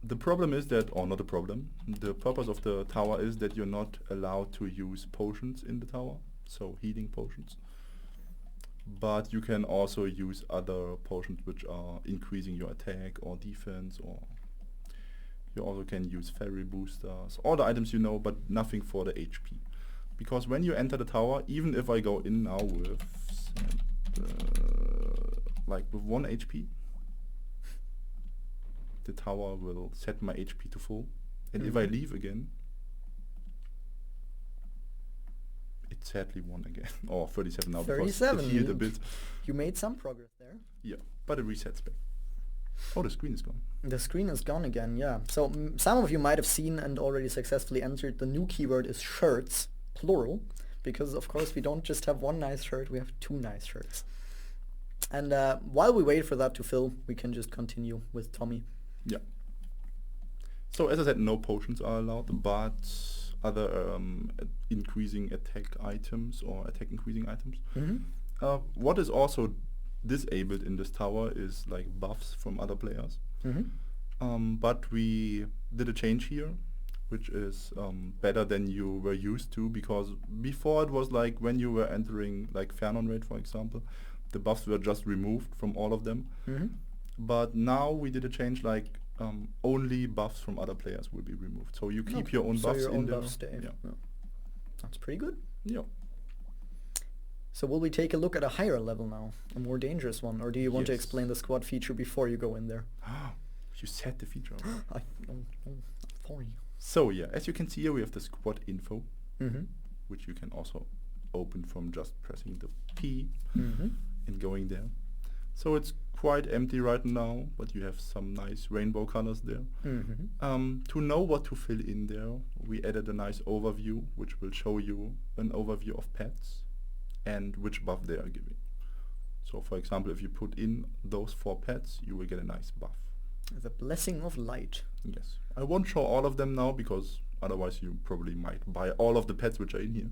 the problem is that, or not a problem, the purpose of the tower is that you're not allowed to use potions in the tower, so healing potions. But you can also use other potions which are increasing your attack or defense, or you also can use fairy boosters, all the items you know, but nothing for the HP. Because when you enter the tower, even if I go in now with like with 1 HP, the tower will set my HP to full, and if I leave again, it's sadly 1 again, or 37 now 37. because it healed a bit. You made some progress there. Yeah, but it resets back. Oh, the screen is gone. The screen is gone again, yeah. So some of you might have seen and already successfully entered the new keyword is shirts, plural, because of course we don't just have 1 nice shirt, we have 2 nice shirts. And while we wait for that to fill, we can just continue with Tommy. Yeah. So as I said, no potions are allowed, but other increasing attack items or attack increasing items. What is also disabled in this tower is like buffs from other players. But we did a change here, which is better than you were used to, because before it was like when you were entering like Fernon Raid, for example, the buffs were just removed from all of them. But now we did a change, like only buffs from other players will be removed. So you keep your own buffs your in own there. buffs stay. Yeah. That's pretty good. Yeah. So will we take a look at a higher level now, a more dangerous one, or do you want to explain the squad feature before you go in there? You said the feature. Sorry. So yeah, as you can see here, we have the squad info, which you can also open from just pressing the P and going there. So it's quite empty right now, but you have some nice rainbow colors there. To know what to fill in there, we added a nice overview, which will show you an overview of pets and which buff they are giving. So for example, if you put in those 4 pets, you will get a nice buff. The blessing of light. Yes. I won't show all of them now, because otherwise you probably might buy all of the pets which are in here.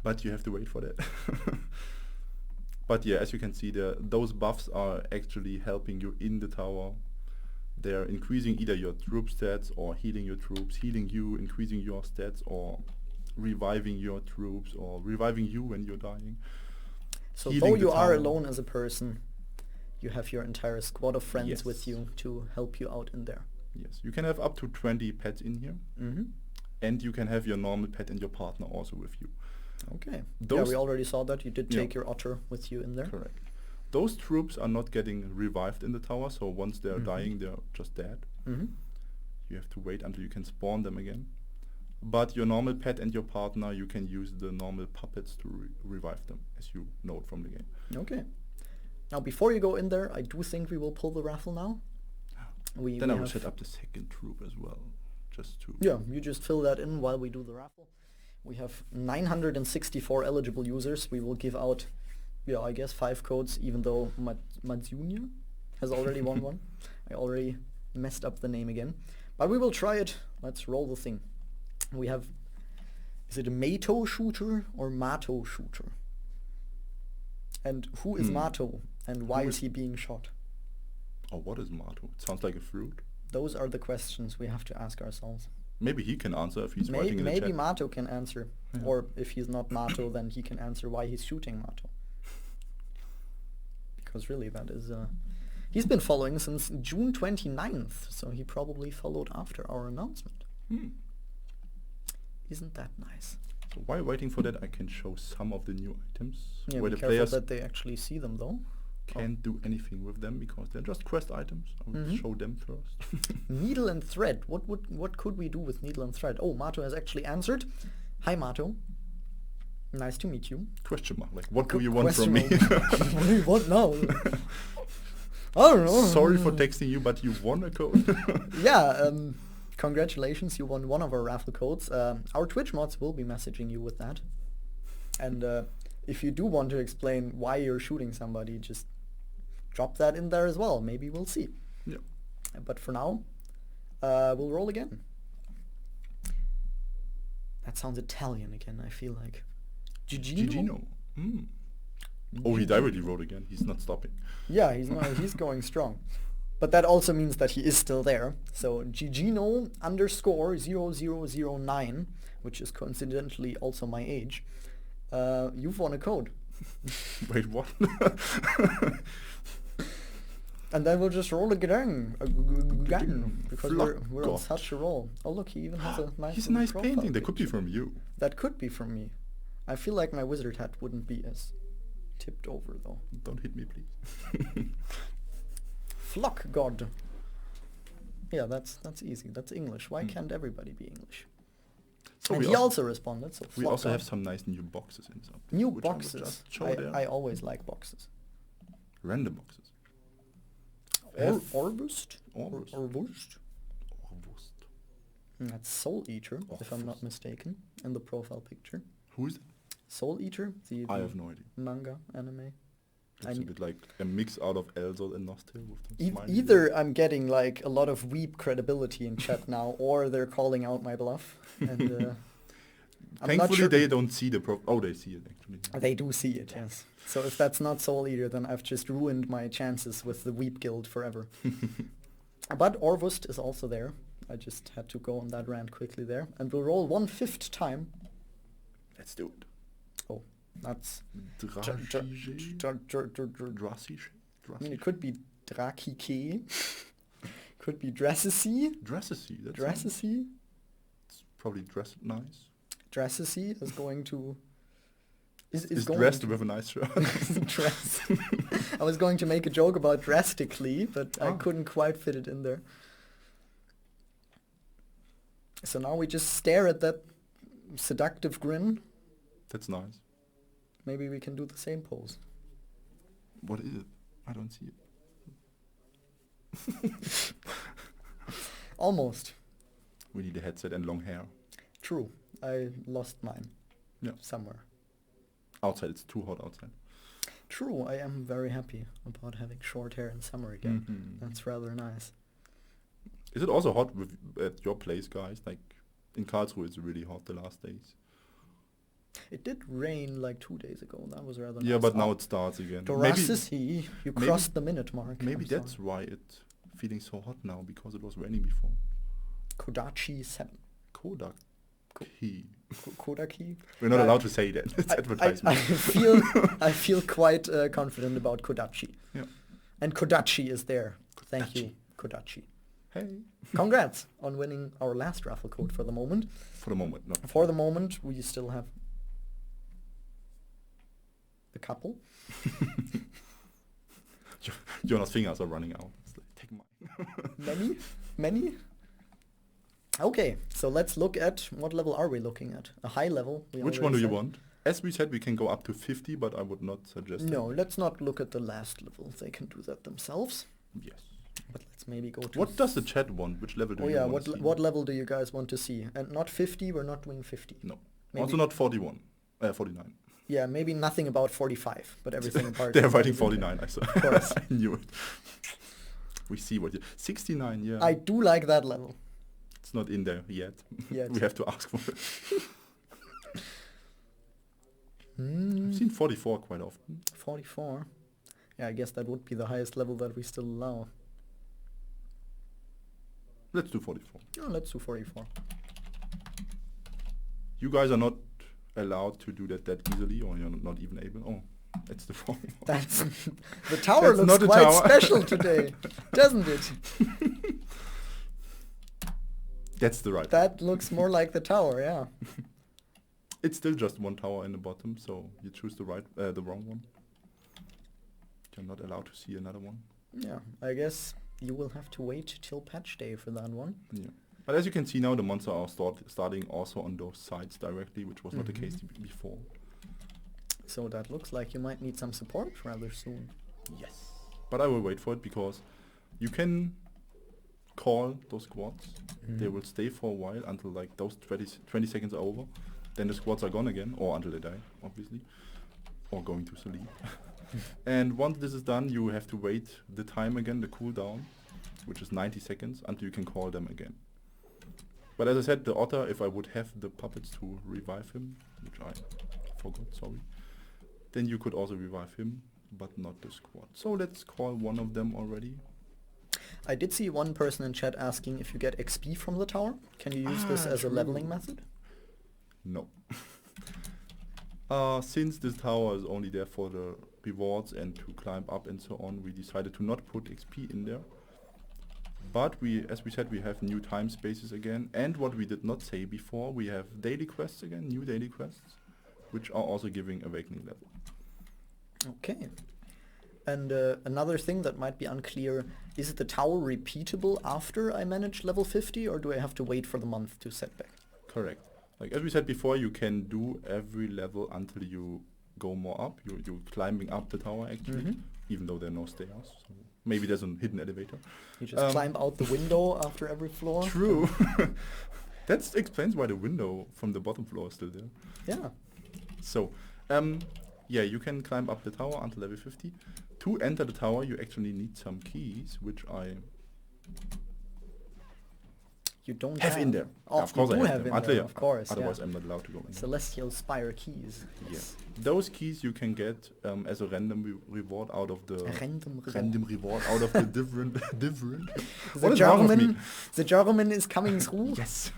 But you have to wait for that. But yeah, as you can see, those buffs are actually helping you in the tower. They're increasing either your troop stats or healing your troops, healing you, increasing your stats, or reviving your troops, or reviving you when you're dying. So Healing though the you are tower. alone as a person, you have your entire squad of friends with Yes. you to help you out in there. Yes, you can have up to 20 pets in here, Mm-hmm. and you can have your normal pet and your partner also with you. Okay. Yeah, Those- we already saw that. You did Yeah. take your otter with you in there. Correct. Those troops are not getting revived in the tower, so once they're Mhm. dying, they're just dead. Mm-hmm. You have to wait until you can spawn them again. But your normal pet and your partner, you can use the normal puppets to revive them, as you know it from the game. Okay. Now, before you go in there, I do think we will pull the raffle now. Then I will set up the second troop as well, just to... Yeah, you just fill that in while we do the raffle. We have 964 eligible users. We will give out, yeah, I guess 5 codes, even though Matsunia has already won one. I already messed up the name again. But we will try it. Let's roll the thing. We have... Is it a Mato shooter or Mato shooter? And who is Mato? And why is he being shot? Oh, what is Mato? It sounds like a fruit. Those are the questions we have to ask ourselves. Maybe he can answer if he's writing in the Maybe chat. Mato can answer. Yeah. Or if he's not Mato, then he can answer why he's shooting Mato. Because really, that is... he's been following since June 29th, so he probably followed after our announcement. Isn't that nice? So while waiting for that, I can show some of the new items Yeah, where be the careful players that they actually see them, though. can't do anything with them because they're just quest items. I will Mhm. show them first. Needle and thread. What could we do with needle and thread? Oh, Mato has actually answered. Hi, Mato. Nice to meet you. Question mark. Like, what do Good you want from me? question. What do you want now? I don't know. Sorry for texting you, but you won a code. Yeah, congratulations, you won one of our raffle codes. Our Twitch mods will be messaging you with that. And if you do want to explain why you're shooting somebody, just drop that in there as well. Maybe we'll see. Yeah. But for now, we'll roll again. That sounds Italian again, I feel like. Gigino. Oh, he directly wrote again. He's not stopping. Yeah, he's going strong. But that also means that he is still there. So Gigino _0009, which is coincidentally also my age, you've won a code. Wait, what? And then we'll just roll again, because we're on Forgot. such a roll. Oh look, he even has a nice He's a little nice profile painting. That could be picture. from you. That could be from me. I feel like my wizard hat wouldn't be as tipped over though. Don't hit me, please. Flock God. Yeah, that's easy. That's English. Why can't everybody be English? So And we he also, also responded. So we Flock also God. have some nice new boxes in some. New which I will boxes. just show there. I always like boxes. Random boxes. Orvust? Orvust. Orvust? Orvust. That's Soul Eater, if I'm not Orvust. mistaken, in the profile picture. Who is it? Soul Eater, the I have no idea. manga anime. It's a bit like a mix out of Elzol and Nostale with them smiling. Either I'm getting like a lot of weep credibility in chat now, or they're calling out my bluff. And I'm not Thankfully, sure. they don't see the Oh, they see it actually. They do see it, yes. So if that's not Soul Eater, then I've just ruined my chances with the Weep Guild forever. But Orvust is also there. I just had to go on that rant quickly there. And we'll roll 1/5 time. Let's do it. Oh, that's... Drasige? Drasige? I mean, it could be Drakike. Could be Dressesy. Dressesy. That's Dressesy. It's probably dressed nice. Dressesy is going to... Is going dressed to with a nice shirt. dress. I was going to make a joke about drastically, but I Ah. couldn't quite fit it in there. So now we just stare at that seductive grin. That's nice. Maybe we can do the same pose. What is it? I don't see it. Almost. We need a headset and long hair. True. I lost mine. Yeah. Somewhere. Outside, it's too hot outside. True, I am very happy about having short hair in summer again. Mhm. That's rather nice. Is it also hot at your place, guys? Like, in Karlsruhe, it's really hot the last days. It did rain like 2 days ago. That was rather Yeah, nice. but now it starts again. Dorasisi, you crossed the minute mark. Maybe I'm that's sorry. why it's feeling so hot now, because it was raining before. Kodachi 7. Kodak. Kodaki? We're not allowed to say that. It's advertisement. I feel quite confident about Kodachi. Yeah. And Kodachi is there. Thank you, Kodachi. Hey. Congrats on winning our last raffle code for the moment. For the moment, no. For the moment, we still have the couple. Jonas' fingers are running out. It's like, take mine. Many? Okay, so let's look at what level are we looking at? A high level. Which one do you want? As we said, we can go up to 50, but I would not suggest No, it. let's not look at the last level. They can do that themselves. Yes. But let's maybe go to... What does the chat want? Which level do you want to see? What level do you guys want to see? And not 50, we're not doing 50. No. Maybe, Also not 41. 49. Yeah, maybe nothing about 45, but everything apart. They're writing 49, I saw. Of course. I knew it. We see what you... 69, yeah. I do like that level. It's not in there yet. Yet. We have to ask for it. I've seen 44 quite often. 44. Yeah, I guess that would be the highest level that we still allow. Let's do 44. Oh, let's do 44. You guys are not allowed to do that easily, or you're not even able. Oh, that's the wrong one. That's the tower That's looks not a quite tower. special today, doesn't it? That's the right. That looks more like the tower, yeah. It's still just one tower in the bottom, so you choose the wrong one. You're not allowed to see another one. Yeah, I guess you will have to wait till patch day for that one. Yeah. But as you can see now, the monsters are starting also on those sides directly, which was not the case before. So that looks like you might need some support rather soon. Yes. But I will wait for it, because you can call those squads. They will stay for a while until like those 20 seconds are over. Then the squads are gone again, or until they die, obviously. Or going to sleep. And once this is done, you have to wait the time again, the cooldown, which is 90 seconds, until you can call them again. But as I said, the otter, if I would have the puppets to revive him, which I forgot, sorry, then you could also revive him, but not the squad. So let's call one of them already. I did see one person in chat asking if you get XP from the tower. Can you use this as a leveling method? No. Since this tower is only there for the rewards and to climb up and so on, we decided to not put XP in there. But as we said, we have new time spaces again. And what we did not say before, we have daily quests again, new daily quests, which are also giving awakening level. Okay. And another thing that might be unclear, is the tower repeatable after I manage level 50, or do I have to wait for the month to set back? Correct. Like as we said before, you can do every level until you go more up. You're climbing up the tower actually, even though there are no stairs. So maybe there's a hidden elevator. You just climb out the window after every floor? True. That explains why the window from the bottom floor is still there. Yeah. So, yeah, you can climb up the tower until level 50. To enter the tower, you actually need some keys, which I don't have in there. Oh, of course you I do have them. in there, of course. Otherwise, I'm not allowed to go in. Celestial Spire keys. Yeah. Those keys you can get as a random reward out of the Random reward out of the different. The German is coming through. Yes.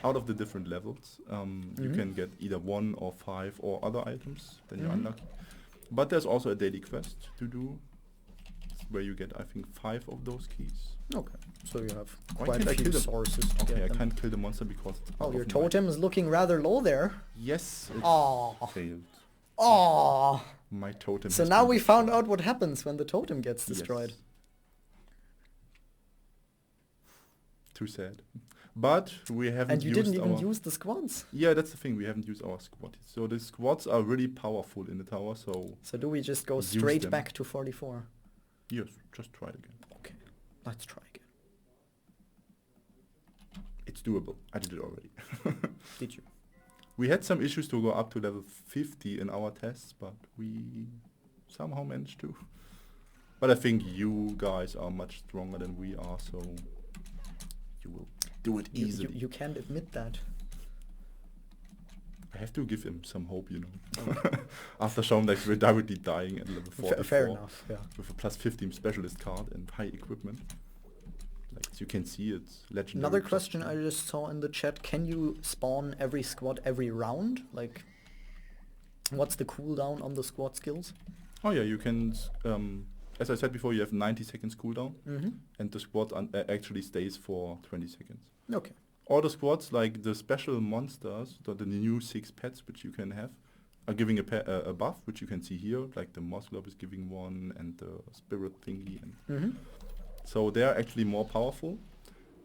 Out of the different levels, you can get either 1 or 5 or other items. Then you're unlucky. But there's also a daily quest to do, where you get, I think, 5 of those keys. Okay, so you have Why quite can't a I few kill them? sources to Okay, get I them. can't kill the monster because it's Oh, out your of my- totem is looking rather low there. Yes, it Oh. failed. Oh. My totem. So has now been we found destroyed. out what happens when the totem gets destroyed. Yes. Too sad. But we haven't And you used didn't even our... use the squads. Yeah, that's the thing. We haven't used our squad. So the squads are really powerful in the tower. So So do we just go Use straight them. back to 44? yes, just try it again. Okay, let's try again. It's doable. I did it already. Did you? We had some issues to go up to level 50 in our tests, but we somehow managed to. But I think you guys are much stronger than we are, so you will do it easily. You can't admit that. I have to give him some hope, you know. After showing that we're directly dying at level 44 Fair enough, yeah. with a plus 15 specialist card and high equipment. Like as you can see, it's legendary. Another question I just saw in the chat, can you spawn every squad every round? Like, what's the cooldown on the squad skills? Oh yeah, you can, as I said before, you have 90 seconds cooldown, and the squad actually stays for 20 seconds. Okay. All the squads, like the special monsters, the new 6 pets which you can have, are giving a buff, which you can see here, like the MossGloop is giving one, and the spirit thingy. And so they are actually more powerful,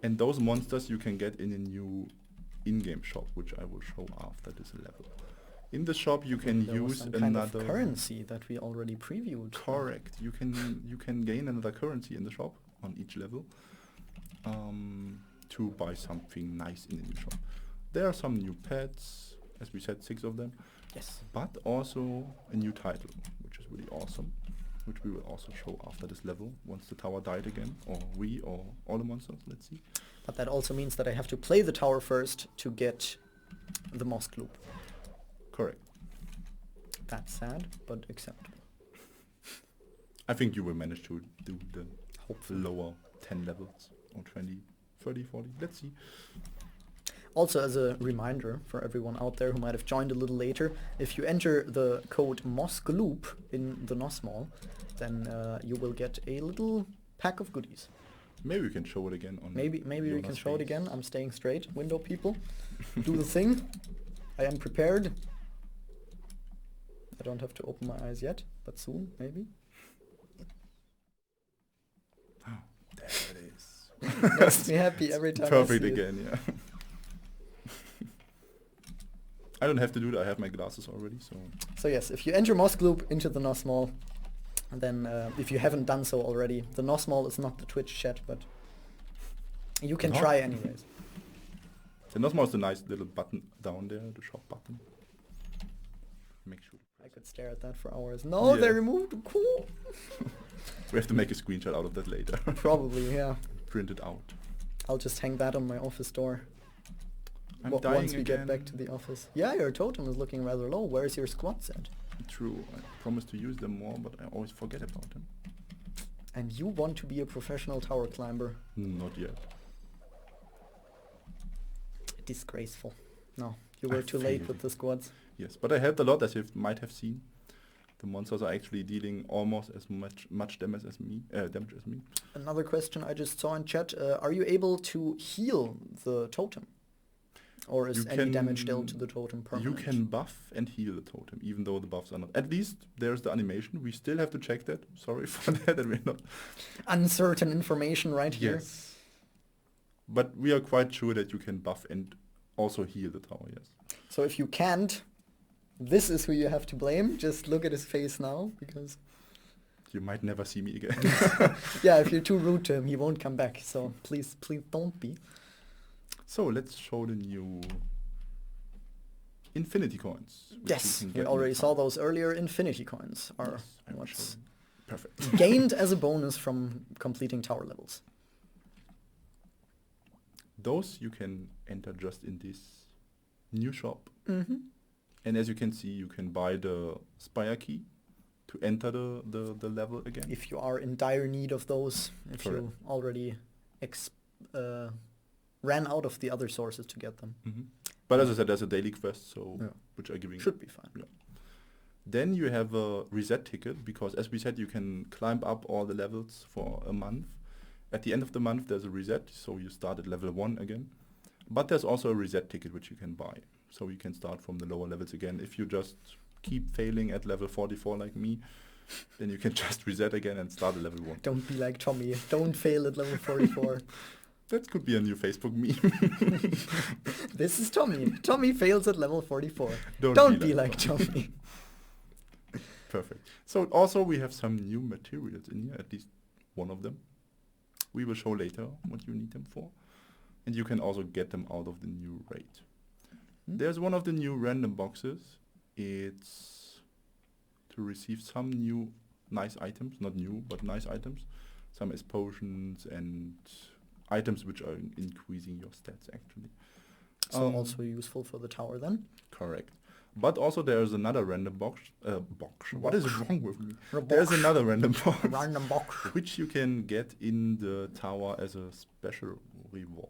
and those monsters you can get in a new in-game shop, which I will show after this level. In the shop you can use some another kind of currency that we already previewed. Correct. You can gain another currency in the shop on each level to buy something nice in the new shop. There are some new pets, as we said, 6 of them. Yes. But also a new title, which is really awesome, which we will also show after this level once the tower died again, or all the monsters. Let's see. But that also means that I have to play the tower first to get the MossGloop. Correct. That's sad, but acceptable. I think you will manage to do the Hopefully. lower 10 levels, or 20, 30, 40. Let's see. Also, as a reminder for everyone out there who might have joined a little later, if you enter the code MossGloop in the Nostale, then you will get a little pack of goodies. Maybe we can show it again on. Maybe we Jonas' can show it face. again. I'm staying straight, window people. Do the thing. I am prepared. I don't have to open my eyes yet, but soon, maybe. Oh, there it is. Makes me happy every time Perfect I see again, yeah. I don't have to do that, I have my glasses already, so... So yes, if you enter MossGloop into the Nostale, then if you haven't done so already, the Nostale is not the Twitch chat, but you can No. try anyways. The Nostale is a nice little button down there, the shop button. Make sure to I press could stare at that for hours. No, they Yeah. removed. Cool. We have to make a screenshot out of that later. Probably, yeah. Print it out. I'll just hang that on my office door. I'm dying Once we get back again. to the office. Yeah, your totem is looking rather low. Where's your squad set? True, I promised to use them more, but I always forget about them. And you want to be a professional tower climber. Not yet. Disgraceful. No, you were I too late failed. with the squads. Yes, but I helped a lot, as you might have seen. The monsters are actually dealing almost as much damage as me. Another question I just saw in chat. Are you able to heal the totem? Or is You any can- damage dealt to the totem permanent? You can buff and heal the totem, even though the buffs are not. At least there's the animation. We still have to check that. Sorry for that, and we're not. Uncertain information right here. Yes. But we are quite sure that you can buff and also heal the tower, yes. So if you can't, this is who you have to blame. Just look at his face now, because... You might never see me again. yeah, if you're too rude to him, he won't come back. So please don't be. So let's show the new infinity coins. which Yes, you can we get in the already saw tower. those earlier. Infinity coins are Yes, I will show what's you. Perfect. gained as a bonus from completing tower levels. Those you can enter just in this new shop. Mm-hmm. And as you can see, you can buy the Spire key to enter the level again. If you are in dire need of those, if Correct. you already ran out of the other sources to get them. Mhm. But as I said, there's a daily quest, so Yeah. which are giving. Should be fine. Yeah. Then you have a reset ticket, because as we said, you can climb up all the levels for a month. At the end of the month, there's a reset, so you start at level 1 again. But there's also a reset ticket which you can buy, so you can start from the lower levels again. If you just keep failing at level 44 like me, then you can just reset again and start at level 1. Don't be like Tommy. Don't fail at level 44. That could be a new Facebook meme. This is Tommy. Tommy fails at level 44. Don't Don't be like Tommy. Perfect. So also we have some new materials in here, at least one of them. We will show later what you need them for. And you can also get them out of the new raid. There's one of the new random boxes. It's to receive some new nice items. Not new, but nice items. Some as potions and items which are increasing your stats actually. So also useful for the tower then. Correct. But also there is another random box. What is wrong with me? A box. There's another random box. Random box. Which you can get in the tower as a special reward.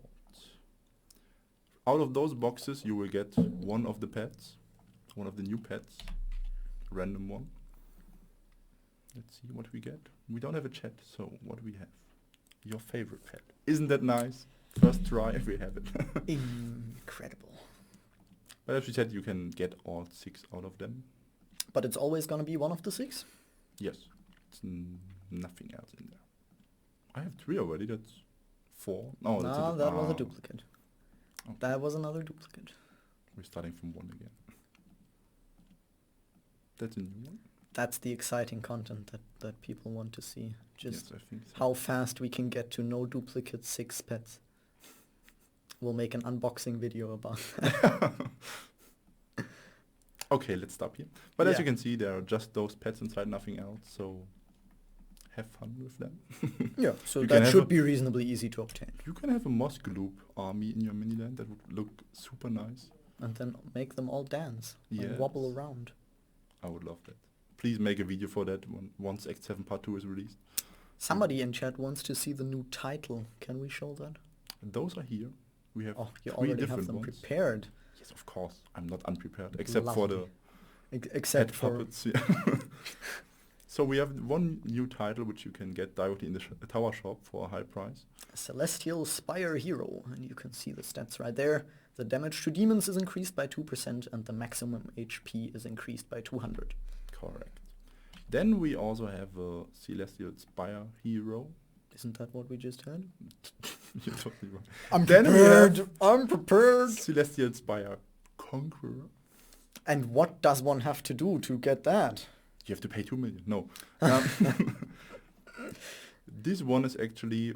Out of those boxes you will get one of the pets. One of the new pets. Random one. Let's see what we get. We don't have a chat, so what do we have? Your favorite pet. Isn't that nice? First try if we have it. Incredible. But as we said, you can get all 6 out of them. But it's always gonna be one of the 6? Yes. It's nothing else in there. I have 3 already, that's 4. No, that was a duplicate. Okay. That was another duplicate. We're starting from 1 again. That's a new one. That's the exciting content that people want to see. Just yes, I think so. how fast we can get to no duplicate 6 pets. We'll make an unboxing video about that. Okay, let's stop here. But as Yeah. you can see, there are just those pets inside, nothing else. So have fun with them. Yeah, so You can that have should a- be reasonably easy to obtain. You can have a MossGloop army in your miniland. That would look super nice. And then make them all dance Yes. and wobble around. I would love that. Please make a video for that once Act 7 Part 2 is released. Somebody in chat wants to see the new title. Can we show that? Those are here. We have Oh, you 3 already have different them ones. prepared. Yes, of course. I'm not unprepared, except for the Except pet for puppets. So we have one new title which you can get directly in the tower shop for a high price. Celestial Spire Hero, and you can see the stats right there. The damage to demons is increased by 2% and the maximum HP is increased by 200. Correct. Then we also have a Celestial Spire Hero. Isn't that what we just had? You're totally right. I'm Then we prepared! I'm prepared! Celestial Spire Conqueror. And what does one have to do to get that? You have to pay 2 million. No. This one is actually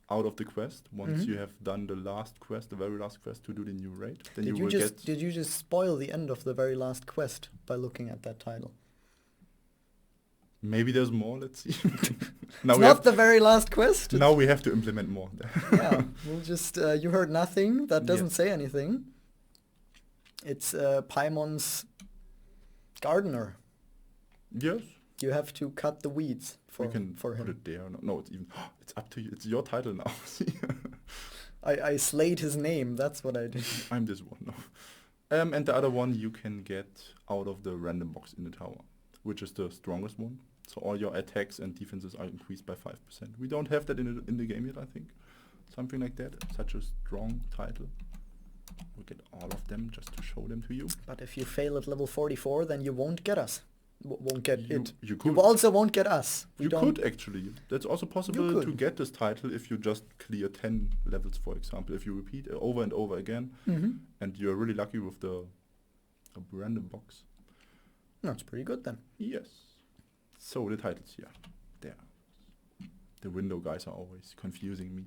out of the quest. Once Mhm. you have done the last quest, the very last quest to do the new raid, then Did you you will just get... did you just spoil the end of the very last quest by looking at that title? Maybe there's more, let's see. It's not the very last quest. Now we have to implement more. Yeah, we'll just you heard nothing. That doesn't Yes. say anything. It's Paimon's gardener. Yes. You have to cut the weeds We can for put him. it there. No, it's even... It's up to you. It's your title now. See? I slayed his name. That's what I did. I'm this one. No. And the other one you can get out of the random box in the tower, which is the strongest one. So all your attacks and defenses are increased by 5%. We don't have that in the game yet, I think. Something like that. Such a strong title. We'll get all of them just to show them to you. But if you fail at level 44, then you won't get us. Won't get it. You could. You also won't get us. We You don't. could actually. That's also possible You to could. get this title if you just clear 10 levels, for example. If you repeat over and over again, Mhm. and you're really lucky with the random box. That's pretty good then. Yes. So the titles here. There. The window guys are always confusing me.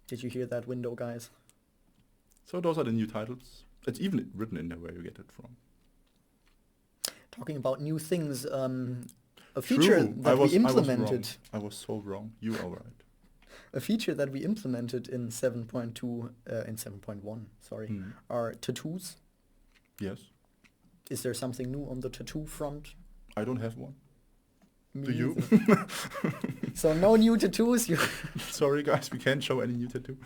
Did you hear that, window guys? So those are the new titles. It's even written in there where you get it from. Talking about new things, a feature True. that we I was implemented. wrong. I was so wrong. You are right. A feature that we implemented in 7.2, in 7.1, sorry, Hmm. are tattoos. Yes. Is there something new on the tattoo front? I don't have one. Me Do you? neither. So no new tattoos. You Sorry guys, we can't show any new tattoo.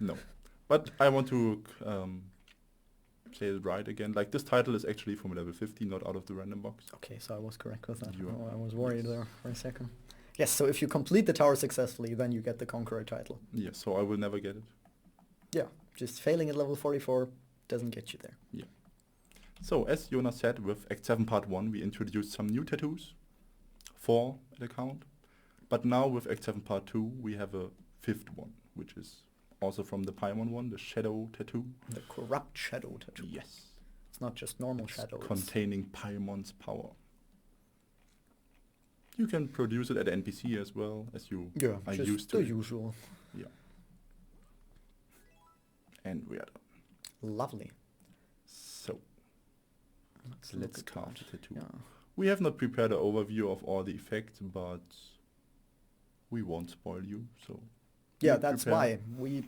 No. But I want to say it right again. Like this title is actually from level 50, not out of the random box. Okay, so I was correct with that. You are. Oh, I was worried Yes. there for a second. Yes, so if you complete the tower successfully, then you get the Conqueror title. Yeah, so I will never get it. Yeah, just failing at level 44 doesn't get you there. Yeah. So as Jonas said, with Act 7 Part 1 we introduced some new tattoos. 4 at a count. But now with Act 7 Part 2 we have a 5th one, which is also from the Paimon one, the Shadow Tattoo. The Corrupt Shadow tattoo. Yes. It's not just normal It's shadow. containing Paimon's power. You can produce it at NPC as well, as you Yeah, are just used the to. usual. Yeah. And we are done. Lovely. So Let's let's look at carve that. the tattoo. Yeah. We have not prepared an overview of all the effects, but we won't spoil you. So Yeah, you that's prepare. why we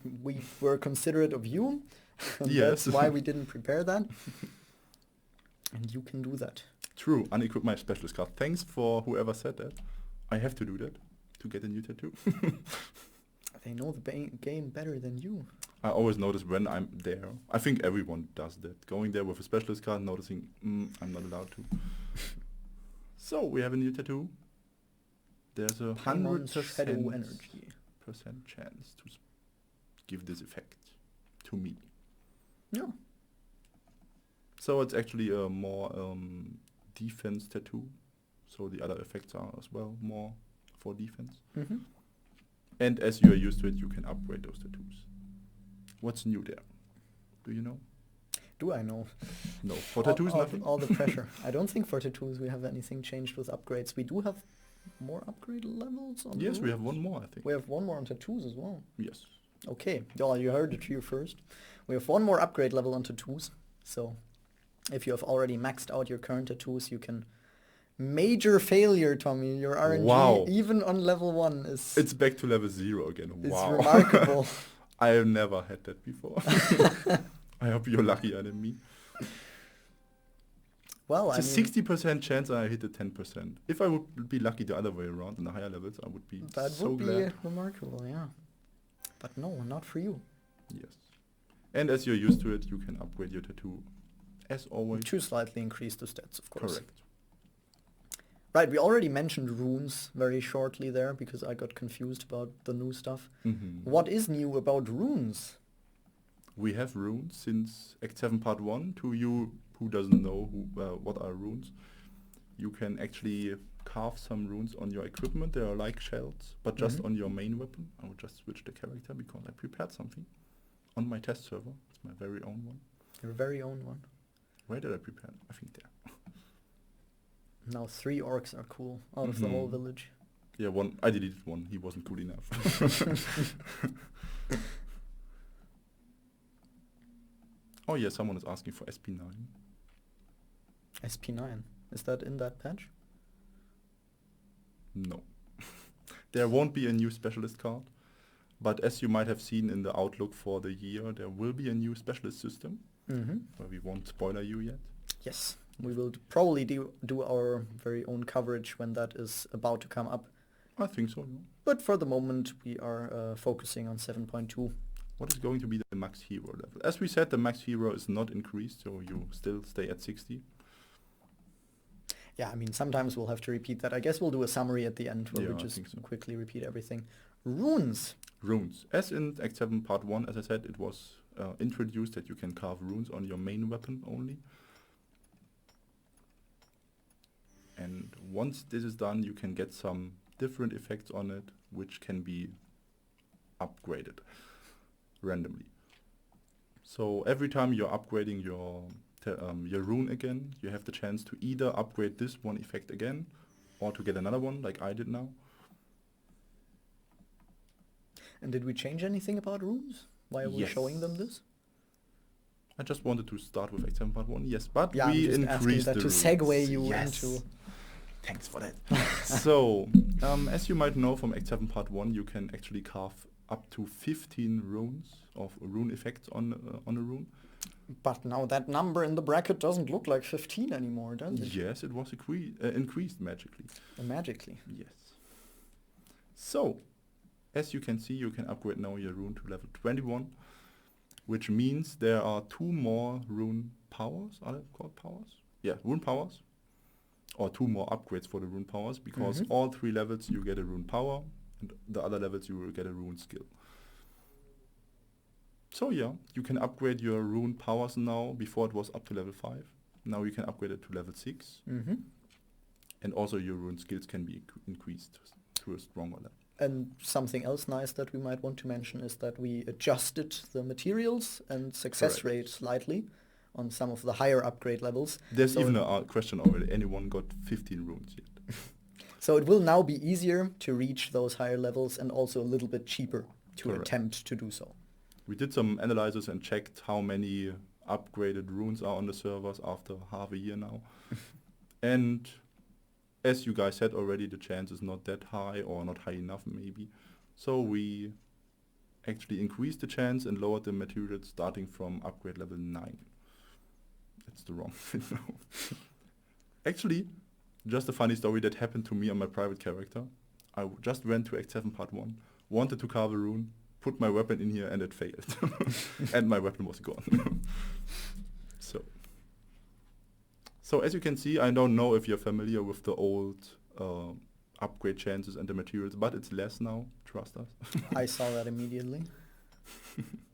were considerate of you. And Yes. that's why we didn't prepare that. And you can do that. True, unequip my specialist card. Thanks for whoever said that. I have to do that to get a new tattoo. They know the game better than you. I always notice when I'm there. I think everyone does that. Going there with a specialist card, noticing I'm not allowed to. So we have a new tattoo. There's a Paimon's 100% shadow energy. chance to give this effect to me. Yeah. So it's actually a more defense tattoo. So the other effects are as well more for defense. Mm-hmm. And as you are used to it, you can upgrade those tattoos. What's new there? Do you know? Do I know? No. For tattoos, nothing? All the pressure. I don't think for tattoos we have anything changed with upgrades. We do have more upgrade levels on Yes, the we have rules? one more, I think. We have one more on tattoos as well. Yes. Okay, well, you heard it here first. We have one more upgrade level on tattoos. So if you have already maxed out your current tattoos, you can... Major failure, Tommy. Your RNG, Wow. even on level 1, is... It's back to level 0 again. It's Wow. remarkable. I have never had that before. I hope you're luckier than me. Well, It's a 60% chance I hit the 10%. If I would be lucky the other way around in the higher levels, I would be that so would be glad. remarkable, yeah. But no, not for you. Yes. And as you're used to it, you can upgrade your tattoo as always. To slightly increase the stats, of course. Correct. Right, we already mentioned runes very shortly there because I got confused about the new stuff. Mm-hmm. What is new about runes? We have runes since Act 7 Part 1. To you who doesn't know what are runes, you can actually carve some runes on your equipment. They are like shells, but just Mhm. on your main weapon. I will just switch the character because I prepared something on my test server. It's my very own one. Your very own one. Where did I prepare it? I think there. Now 3 orcs are cool out of the whole Mhm. village. Yeah, one. I deleted one. He wasn't cool enough. Oh yeah, someone is asking for SP9. SP9. Is that in that patch? No. There won't be a new specialist card, but as you might have seen in the outlook for the year, there will be a new specialist system, Mm-hmm. where we won't spoiler you yet. Yes. We will probably do our very own coverage when that is about to come up. I think so, no? But for the moment, we are focusing on 7.2. What is going to be the max hero level? As we said, the max hero is not increased, so you still stay at 60. Yeah, I mean, sometimes we'll have to repeat that. I guess we'll do a summary at the end where Yeah, we I just think so. quickly repeat everything. Runes. Runes. As in Act 7 Part 1, as I said, it was introduced that you can carve runes on your main weapon only. And once this is done, you can get some different effects on it, which can be upgraded randomly. So every time you're upgrading your rune again, you have the chance to either upgrade this one effect again, or to get another one, like I did now. And did we change anything about runes? Why are we showing them this? I just wanted to start with Act 7 Part 1, yes, but Yeah, we I'm just asking increased that the to runes. segue you Yes. into... Thanks for that. So, as you might know from Act 7 Part 1, you can actually carve up to 15 runes of rune effects on a rune. But now that number in the bracket doesn't look like 15 anymore, does it? Yes, it was increased magically. Magically. Yes. So, as you can see, you can upgrade now your rune to level 21, which means there are 2 more rune powers. Are they called powers? Yeah, rune powers. Or 2 more upgrades for the rune powers, because Mhm. all 3 levels you get a rune power, and the other levels you will get a rune skill. So yeah, you can upgrade your rune powers now. Before it was up to level 5. Now you can upgrade it to level 6. Mm-hmm. And also your rune skills can be increased to a stronger level. And something else nice that we might want to mention is that we adjusted the materials and success Correct. rate slightly on some of the higher upgrade levels. There's So even a question already. Anyone got 15 runes yet? So it will now be easier to reach those higher levels and also a little bit cheaper to Correct. attempt to do so. We did some analysis and checked how many upgraded runes are on the servers after half a year now. And as you guys said already, the chance is not that high or not high enough maybe. So we actually increased the chance and lowered the materials starting from upgrade level 9. That's the wrong thing now. Actually, just a funny story that happened to me on my private character. I just went to Act 7 Part 1, wanted to carve a rune, put my weapon in here, and it failed. And my weapon was gone. So as you can see, I don't know if you're familiar with the old upgrade chances and the materials, but it's less now, trust us. I saw that immediately.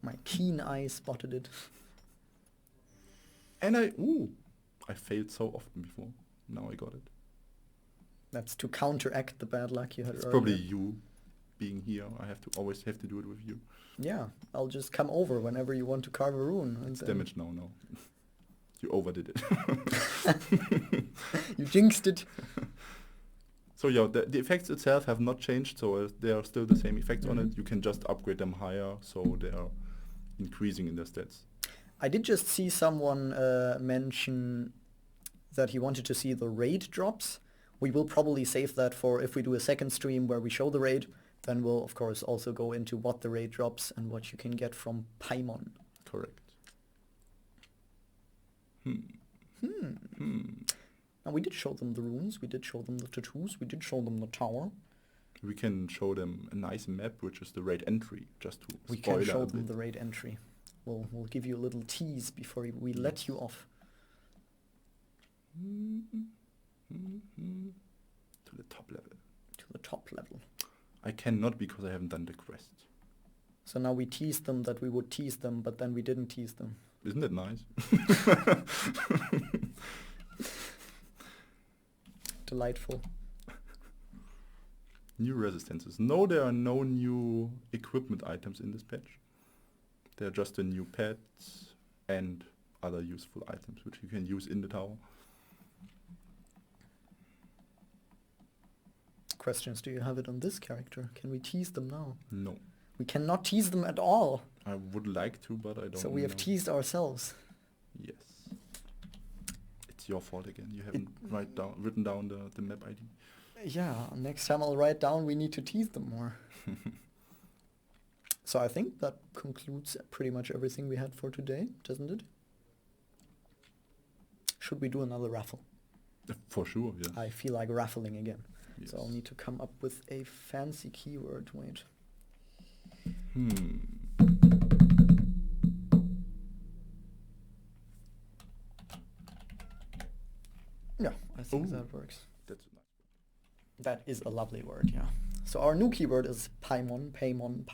My keen eye spotted it. And I failed so often before. Now I got it. That's to counteract the bad luck you had It's earlier. probably you being here. I always have to do it with you. Yeah, I'll just come over whenever you want to carve a rune. It's damaged now, no. You overdid it. You jinxed it. So yeah, the effects itself have not changed, so they are still the same effects on it. You can just upgrade them higher, so they are increasing in their stats. I did just see someone mention that he wanted to see the raid drops. We will probably save that for if we do a second stream where we show the raid. Then we'll, of course, also go into what the raid drops and what you can get from Paimon. Correct. Now, we did show them the runes, we did show them the tattoos, we did show them the tower. We can show them a nice map, which is the raid entry, just to We spoil can show a them bit. the raid entry. We'll give you a little tease before we let you off. To the top level. To the top level. I cannot because I haven't done the quest. So now we teased them that we would tease them, but then we didn't tease them. Isn't that nice? Delightful. New resistances. No, there are no new equipment items in this patch. There are just the new pets and other useful items which you can use in the tower. Questions, do you have it on this character? Can we tease them now? No. We cannot tease them at all. I would like to, but I don't know. So we have teased ourselves. Yes. It's your fault again. You haven't written down the map ID. Yeah, next time I'll write down we need to tease them more. So I think that concludes pretty much everything we had for today, doesn't it? Should we do another raffle? For sure, yes. I feel like raffling again. Yes. So I'll need to come up with a fancy keyword. Wait. Yeah, I think that works. That's a nice word. That is a lovely word, yeah. So our new keyword is Paimon. Paimon.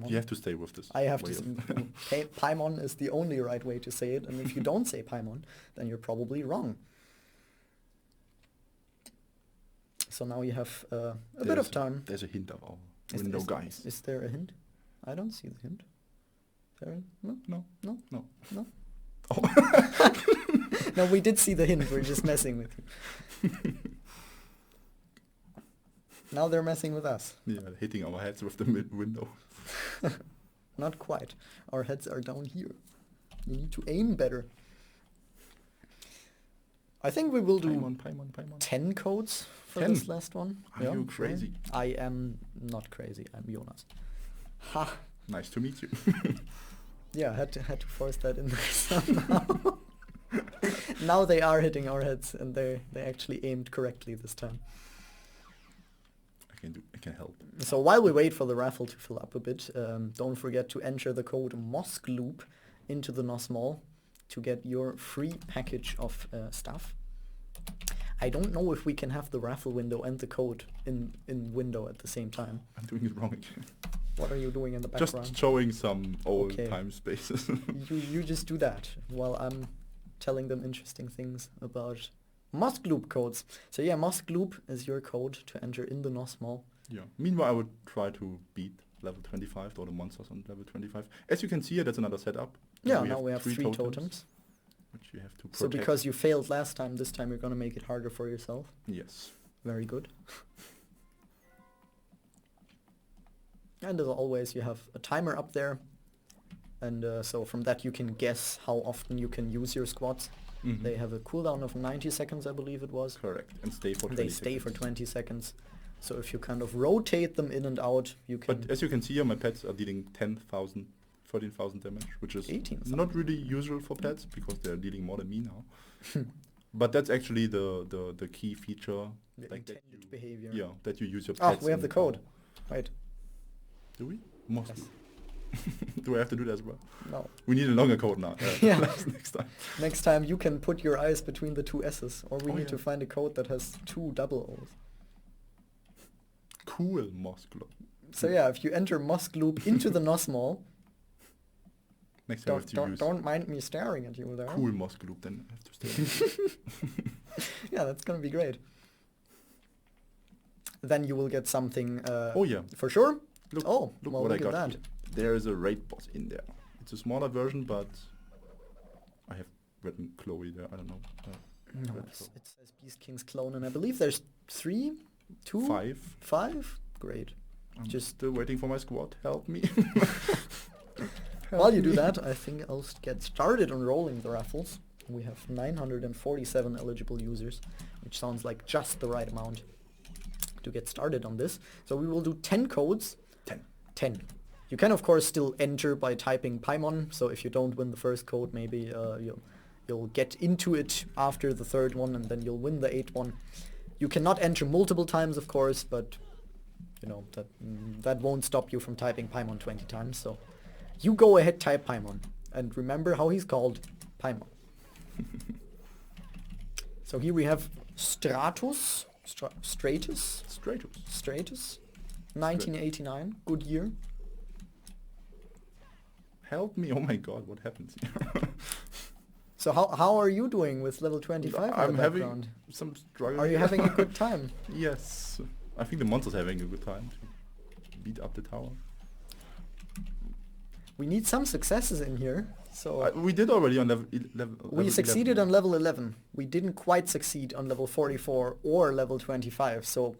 You have to stay with this. I have way to. Paimon is the only right way to say it, and if you don't say Paimon, then you're probably wrong. So now you have a bit of time. There's a hint of our window, guys. Is there a hint? I don't see the hint. There? No? No. No? No. No? Oh. No, we did see the hint. We're just messing with you. Now they're messing with us. Yeah, hitting our heads with the window. Not quite. Our heads are down here. You need to aim better. I think we will do Paimon. 10 codes for 10? this last one. Are you crazy? I am not crazy. I'm Jonas. Ha! Nice to meet you. Yeah, I had to force that in there somehow. Now they are hitting our heads, and they actually aimed correctly this time. I can help. So while we wait for the raffle to fill up a bit, don't forget to enter the code MossGloop into the Nostale to get your free package of stuff. I don't know if we can have the raffle window and the code in window at the same time. I'm doing it wrong again. What are you doing in the background? Just showing some old time spaces. You just do that while I'm telling them interesting things about MossGloop codes. So yeah, MossGloop is your code to enter in the Nostale. Yeah. Meanwhile, I would try to beat level 25, or the monsters on level 25. As you can see here, that's another setup. Yeah, now we have 3 totems. Which you have to protect. So because you failed last time, this time you're going to make it harder for yourself. Yes. Very good. And as always, you have a timer up there. And so from that you can guess how often you can use your squads. They have a cooldown of 90 seconds, I believe it was. Correct. And stay for 20 They seconds. stay for 20 seconds. So if you kind of rotate them in and out, you can... But as you can see here, my pets are dealing 10,000, 13,000 damage, which is 18,000. not really usual for pets because they're dealing more than me now. But that's actually the key feature. The like that intended behavior. Yeah, that you use your Ah, pets. we have in the code. Right. Do we? Must. Yes. Do I have to do that as well? No. We need a longer code now. Yeah. Next time. Next time you can put your eyes between the two S's, or we Oh, need yeah. to find a code that has 2 double O's. Cool, MossGloop. So yeah, if you enter MossGloop into the Nostale, Next time I have to use don't mind me staring at you there. cool MossGloop, then I have to stay. Yeah, that's gonna be great. Then you will get something. Oh yeah. For sure. Look, Oh, look well, what I look at got that. here. There is a raid boss in there. It's a smaller version, but I have written Chloe there. I don't know. No, Red it Chloe. says Beast King's clone, and I believe there's 3, 2, 5. 5. Great. I'm Just- still waiting for my squad. Help me. While you do that, I think I'll get started on rolling the raffles. We have 947 eligible users, which sounds like just the right amount to get started on this. So we will do 10 codes. 10. You can of course still enter by typing Paimon, so if you don't win the first code, maybe you'll get into it after the third one, and then you'll win the 8th one. You cannot enter multiple times, of course, but you know that won't stop you from typing Paimon 20 times. So you go ahead, type Paimon, and remember how he's called, Paimon. So here we have Stratus, 1989, good year. Help me. Oh my god, what happens here? So how are you doing with level 25 in I'm the having background? some struggle. Are you having a good time? Yes. I think the monster's having a good time to beat up the tower. We need some successes in here. So We did already on level we succeeded on level 11. We didn't quite succeed on level 44 or level 25. So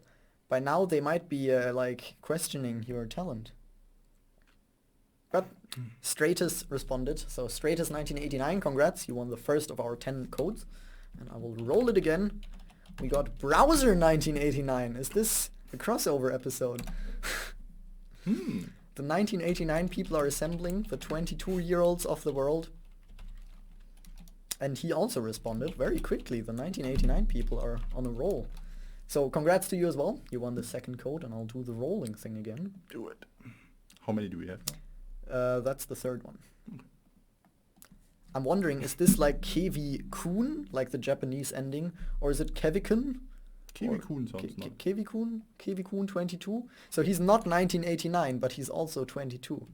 by now they might be like questioning your talent. But Stratus responded. So Stratus 1989, congrats, you won the first of our 10 codes. And I will roll it again. We got Browser 1989. Is this a crossover episode? The 1989 people are assembling, the 22-year-olds of the world. And he also responded very quickly. The 1989 people are on a roll. So congrats to you as well. You won the second code, and I'll do the rolling thing again. Do it. How many do we have now? That's the third one. I'm wondering, is this like Kevi-kun, like the Japanese ending, or is it Kevi-kun? Kiwi-kun sounds nice. Kevi-kun 22? So he's not 1989, but he's also 22.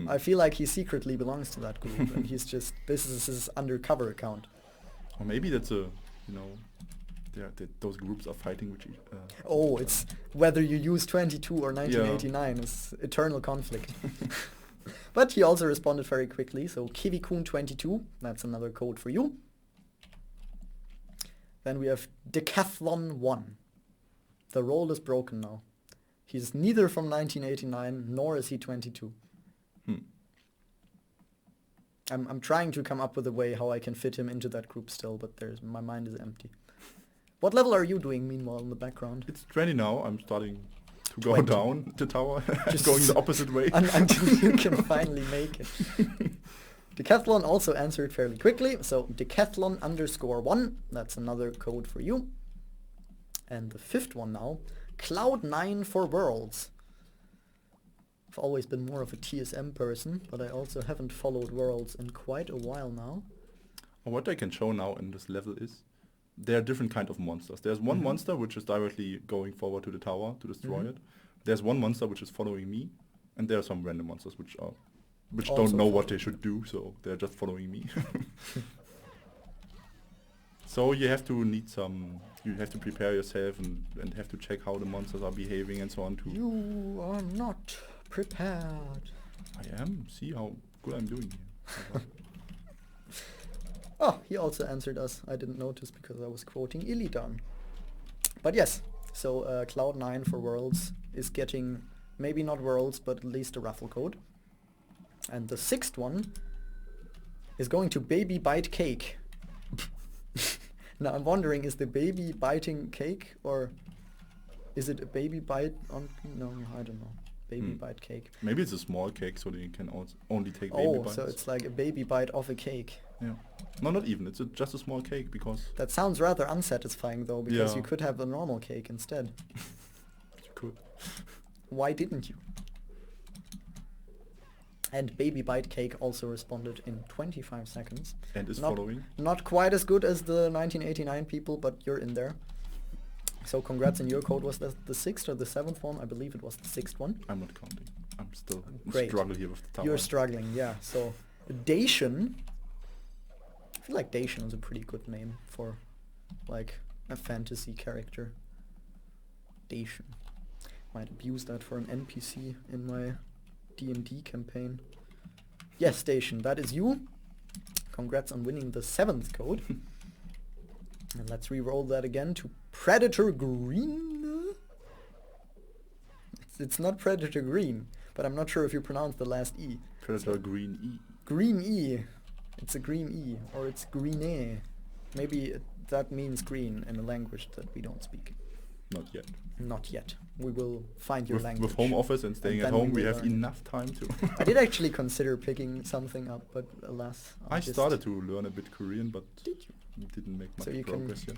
I feel like he secretly belongs to that group, and he's just, this is his undercover account. Or maybe that's a, those groups are fighting with each Oh, it's whether you use 22 or 1989 is eternal conflict. But he also responded very quickly, so Kiwi-kun 22, that's another code for you. Then we have Decathlon 1. The roll is broken now. He's neither from 1989, nor is he 22. I'm trying to come up with a way how I can fit him into that group still, but my mind is empty. What level are you doing meanwhile in the background? It's 20 now. I'm starting to go 20. down the tower, Just going the opposite way. Until you can finally make it. Decathlon also answered fairly quickly, so Decathlon _1, that's another code for you. And the 5th one now, Cloud9 for Worlds. I've always been more of a TSM person, but I also haven't followed Worlds in quite a while now. What I can show now in this level is there are different kind of monsters. There's one monster which is directly going forward to the tower to destroy it. There's one monster which is following me, and there are some random monsters which Also don't know what they should do, so they're just following me. So you have to prepare yourself and have to check how the monsters are behaving and so on too. You are not prepared. I am. See how good I'm doing here. Oh, he also answered us. I didn't notice because I was quoting Illidan. But yes, so Cloud9 for Worlds is getting, maybe not Worlds, but at least a raffle code. And the 6th one is going to Baby Bite Cake. Now I'm wondering, is the baby biting cake, or Is it a baby bite on? No, I don't know. Baby bite cake. Maybe it's a small cake, so that you can only take baby Oh, bites. so it's like a baby bite of a cake. Yeah. No, not even. It's just a small cake because... That sounds rather unsatisfying though, because Yeah. you could have a normal cake instead. You could. Why didn't you? And Baby Bite Cake also responded in 25 seconds. And is Not- following. Not quite as good as the 1989 people, but you're in there. So congrats, and your code was the 6th or the 7th one? I believe it was the 6th one. I'm not counting. I'm still Great. struggling here with the tower. You're struggling, yeah. So Dacian. I feel like Dacian is a pretty good name for like a fantasy character. Dacian. Might abuse that for an NPC in my D&D campaign. Yes, Dacian, that is you. Congrats on winning the 7th code. And let's re-roll that again to Predator Green. It's not Predator Green, but I'm not sure if you pronounce the last E. Predator Green E. Green E. It's a green E, or it's green. Maybe that means green in a language that we don't speak. Not yet. Not yet. We will find your language. With home office and staying And at then home, we we will have learn it. enough time to... I did actually consider picking something up, but alas, I just started to learn a bit Korean, but Did you? didn't make much So you can- progress yet.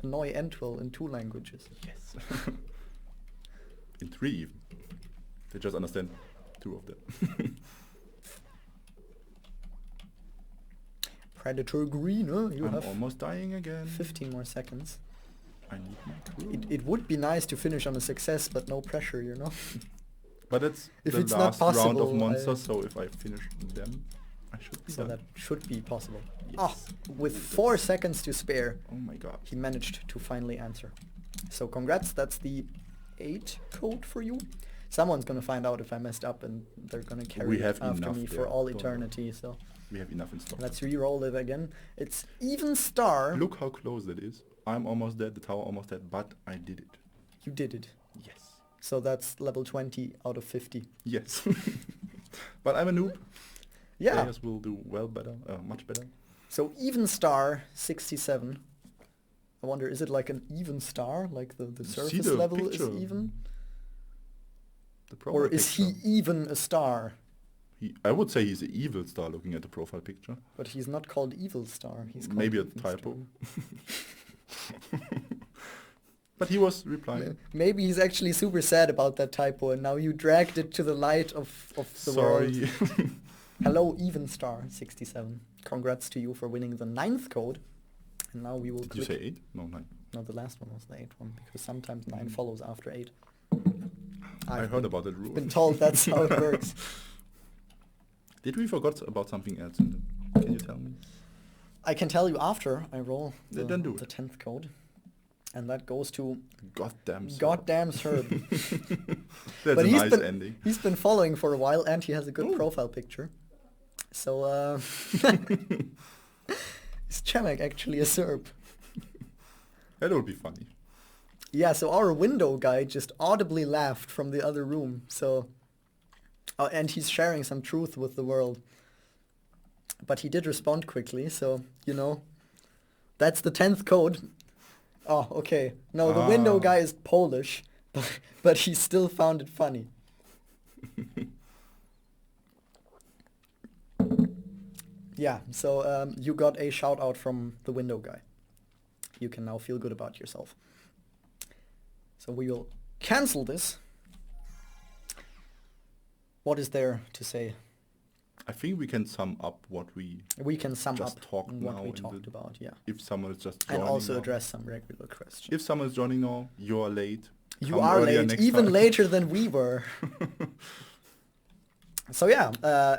annoy Entwell in 2 languages. Yes. In 3 even. They just understand 2 of them. Predator Green, huh? You I'm have almost dying again. 15 more seconds. I need my crew. It would be nice to finish on a success, but no pressure, you know? But it's If the it's not last round possible, of monsters, so if I finish them, I should be So done. that should be possible. Yes. Ah, with 4 seconds to spare, Oh my god. he managed to finally answer. So congrats, that's the 8 code for you. Someone's gonna find out if I messed up, and they're gonna carry We it have after enough me for there, all don't worry. eternity, so We have enough in stock. let's re-roll it again. It's even star. Look how close that is. I'm almost dead, the tower almost dead, but I did it. You did it. Yes. So that's level 20 out of 50. Yes. But I'm a noob. Yeah. Players will do well better, much better. So even star 67. I wonder, is it like an even star? Like the See surface the level picture. is even? The profile Or is he picture. even a star? I would say he's an evil star looking at the profile picture. But he's not called evil star. He's called Maybe a even star. typo. But he was replying. Maybe he's actually super sad about that typo, and now you dragged it to the light of the world. Sorry. Hello, even star 67. Congrats to you for winning the 9th code. And now we will Did you click. say 8? No, 9. No, the last one was the 8th one, because sometimes 9 follows after 8. I I've heard about that rule. been told that's how it works. Did we forget about something else? Can you tell me? I can tell you after I roll the, Then do the it. 10th code. And that goes to Goddamn. sir. goddamn Serb. That's But a he's nice been- ending. He's been following for a while, and he has a good Ooh. profile picture. So, is Chemek actually a Serb? That would be funny. Yeah, so our window guy just audibly laughed from the other room. So, and he's sharing some truth with the world. But he did respond quickly, so, you know, that's the 10th code. Oh, okay. No, the window Ah. guy is Polish, but he still found it funny. Yeah, so you got a shout out from the window guy. You can now feel good about yourself. So we will cancel this. What is there to say? I think we can sum up what we... We can sum Just up talk what now we in talked the- about, yeah. If someone is just And joining also now. address some regular questions. If someone is joining now, you are late. You Come are earlier late, next even time. later than we were. So yeah,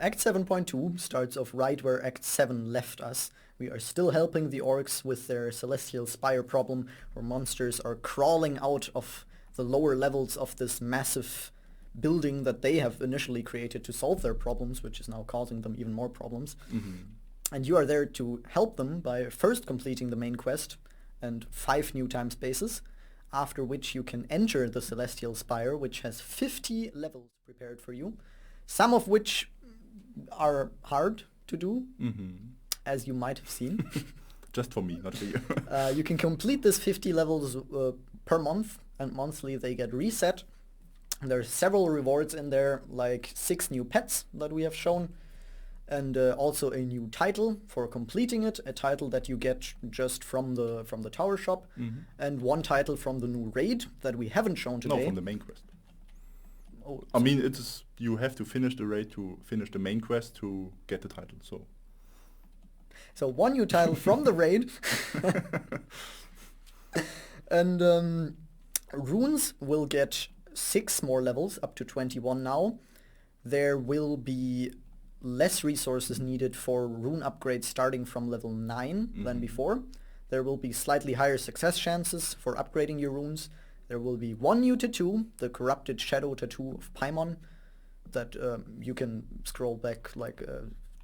Act 7.2 starts off right where Act 7 left us. We are still helping the orcs with their Celestial Spire problem, where monsters are crawling out of the lower levels of this massive building that they have initially created to solve their problems, which is now causing them even more problems. Mhm. And you are there to help them by first completing the main quest and 5 new time spaces, after which you can enter the Celestial Spire, which has 50 levels prepared for you, some of which are hard to do, Mhm. as you might have seen. Just for me, not for you. You can complete this 50 levels per month, and monthly they get reset. There's several rewards in there, like 6 new pets that we have shown, and also a new title for completing it, a title that you get just from the tower shop, and 1 title from the new raid that we haven't shown today. No, from the main quest. Oh, I mean, you have to finish the raid to finish the main quest to get the title. So 1 new title from the raid, and runes will get 6 more levels, up to 21 now. There will be less resources needed for rune upgrades starting from level 9 than before. There will be slightly higher success chances for upgrading your runes. There will be 1 new tattoo, the Corrupted Shadow Tattoo of Paimon, that you can scroll back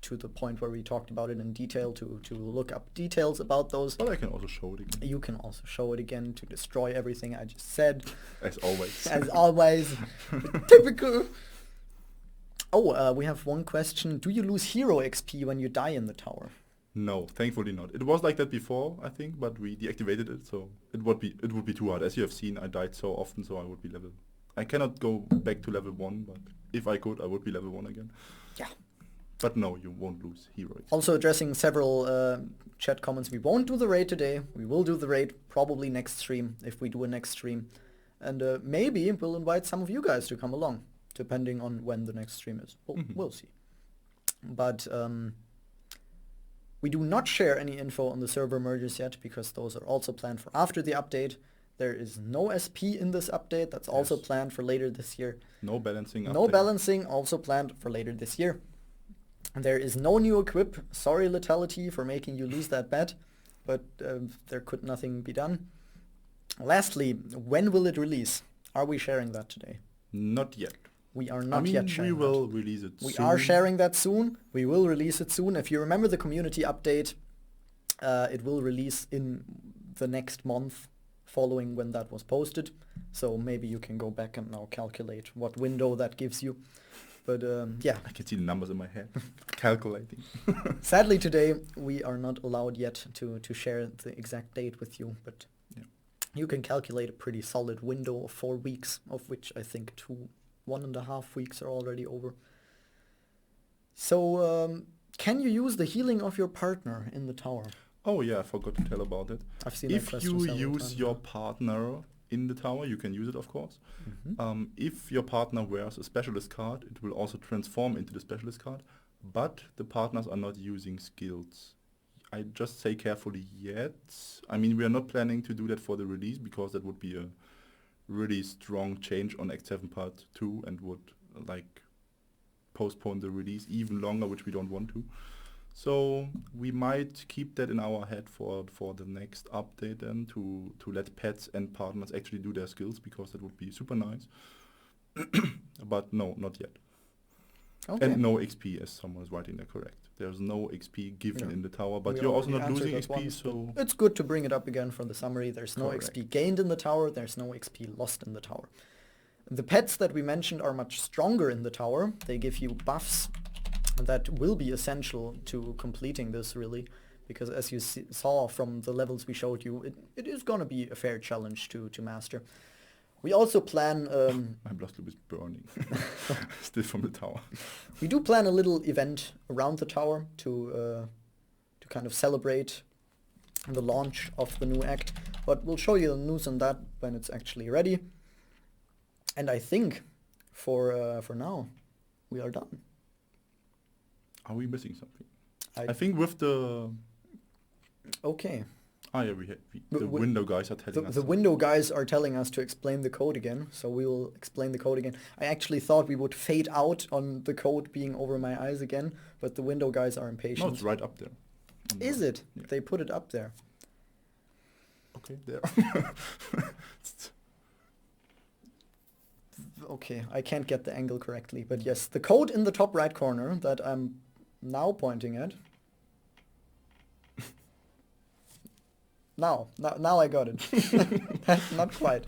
to the point where we talked about it in detail to look up details about those. But I can also show it again. You can also show it again to destroy everything I just said. As always. As always. Typical. Oh, we have one question. Do you lose hero XP when you die in the tower? No, thankfully not. It was like that before, I think, but we deactivated it, so it would be too hard. As you have seen, I died so often, so I would be I cannot go back to level 1, but if I could, I would be level 1 again. Yeah. But no, you won't lose hero XP. Also addressing several chat comments, we won't do the raid today. We will do the raid probably next stream, if we do a next stream. And maybe we'll invite some of you guys to come along, depending on when the next stream is. We'll see. But we do not share any info on the server mergers yet, because those are also planned for after the update. There is no SP in this update. That's also planned for later this year. No balancing update. No balancing, also planned for later this year. There is no new equip. Sorry, Lethality, for making you lose that bet, but there could nothing be done. Lastly, when will it release? Are we sharing that today? Not yet. We are not yet sharing we will release it soon. We are sharing that soon. We will release it soon. If you remember the community update, it will release in the next month following when that was posted. So maybe you can go back and now calculate what window that gives you. But yeah. I can see the numbers in my head. Calculating. Sadly today we are not allowed yet to share the exact date with you, but you can calculate a pretty solid window of 4 weeks, of which I think 1.5 weeks are already over. So can you use the healing of your partner in the tower? Oh yeah, I forgot to tell about it. I've seen if that question you several use times your now. partner in the tower, you can use it, of course. If your partner wears a specialist card, it will also transform into the specialist card, but the partners are not using skills. I just say carefully yet. I mean, we are not planning to do that for the release, because that would be a really strong change on Act 7 Part 2 and would postpone the release even longer, which we don't want to. So we might keep that in our head for the next update and to let pets and partners actually do their skills, because that would be super nice. But no, not yet. Okay. And no XP, as someone is writing there, correct. There's no XP given in the tower, but We you're also already not losing answered that XP, once, so... it's good to bring it up again for the summary. There's no Correct. XP gained in the tower, there's no XP lost in the tower. The pets that we mentioned are much stronger in the tower. They give you buffs that will be essential to completing this, really, because as you saw from the levels we showed you, it is going to be a fair challenge to master. We also plan... My MossGloop is burning. Still from the tower. We do plan a little event around the tower to kind of celebrate the launch of the new act, but we'll show you the news on that when it's actually ready. And I think for now we are done. Are we missing something? I I think with the... Okay. Ah, yeah, the window guys are telling us. The window guys are telling us to explain the code again, so we will explain the code again. I actually thought we would fade out on the code being over my eyes again, but the window guys are impatient. No, it's right up there. Is it? Yeah. They put it up there. Okay, there. Okay, I can't get the angle correctly, but yes, the code in the top right corner that I'm now pointing at. Now I got it. Not quite.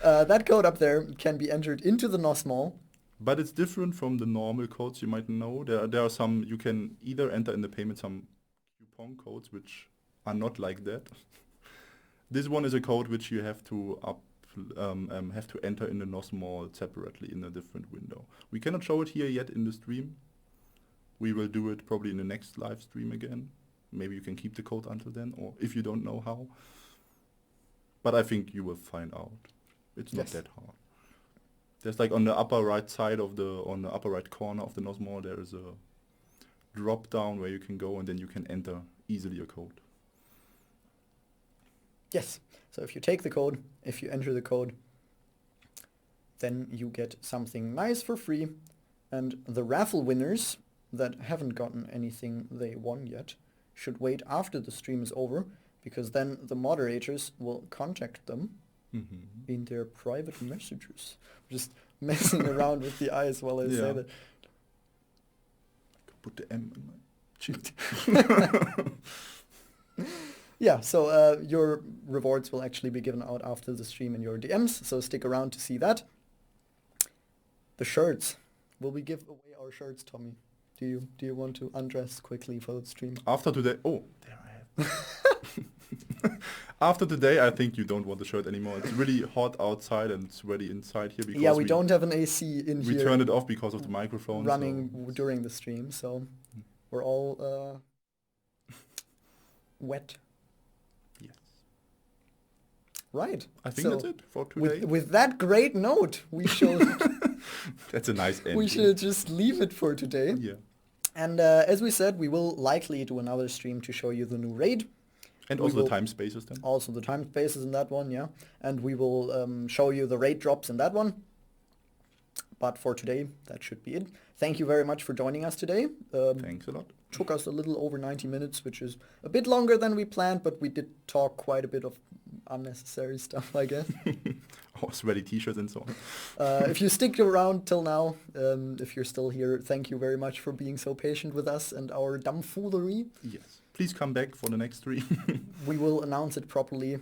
That code up there can be entered into the Nostale. But it's different from the normal codes you might know. There are some, you can either enter in the payment some coupon codes which are not like that. This one is a code which you have to have to enter in the Nostale separately in a different window. We cannot show it here yet in the stream. We will do it probably in the next live stream again. Maybe you can keep the code until then, or if you don't know how. But I think you will find out. It's not that hard. There's like on the upper right side of on the upper right corner of the Nostale, there is a drop down where you can go and then you can enter easily a code. Yes. So if you take the code, if you enter the code, then you get something nice for free. And the raffle winners that haven't gotten anything they won yet should wait after the stream is over, because then the moderators will contact them in their private messages. Just messing around with the eyes while I say that. Put the M in my cheek. Yeah, so your rewards will actually be given out after the stream in your DMs, so stick around to see that. The shirts. Will we give away our shirts, Tommy? Do you want to undress quickly for the stream? After today... Oh, there I have. After today, I think you don't want the shirt anymore. It's really hot outside and it's really inside here. Because we don't have an AC in here. We turned it off because of the microphone. Running during the stream, so we're all wet. Yes. Right. I think that's it for today. With that great note, we should... That's a nice ending. We should just leave it for today. Yeah. And as we said, we will likely do another stream to show you the new raid. And also the time spaces then. Also the time spaces in that one, yeah. And we will show you the raid drops in that one. But for today, that should be it. Thank you very much for joining us today. Thanks a lot. Took us a little over 90 minutes, which is a bit longer than we planned, but we did talk quite a bit of unnecessary stuff, I guess. Sweaty t-shirts and so on. If you stick around till now, if you're still here, thank you very much for being so patient with us and our dumbfoolery. Yes. Please come back for the next stream. We will announce it properly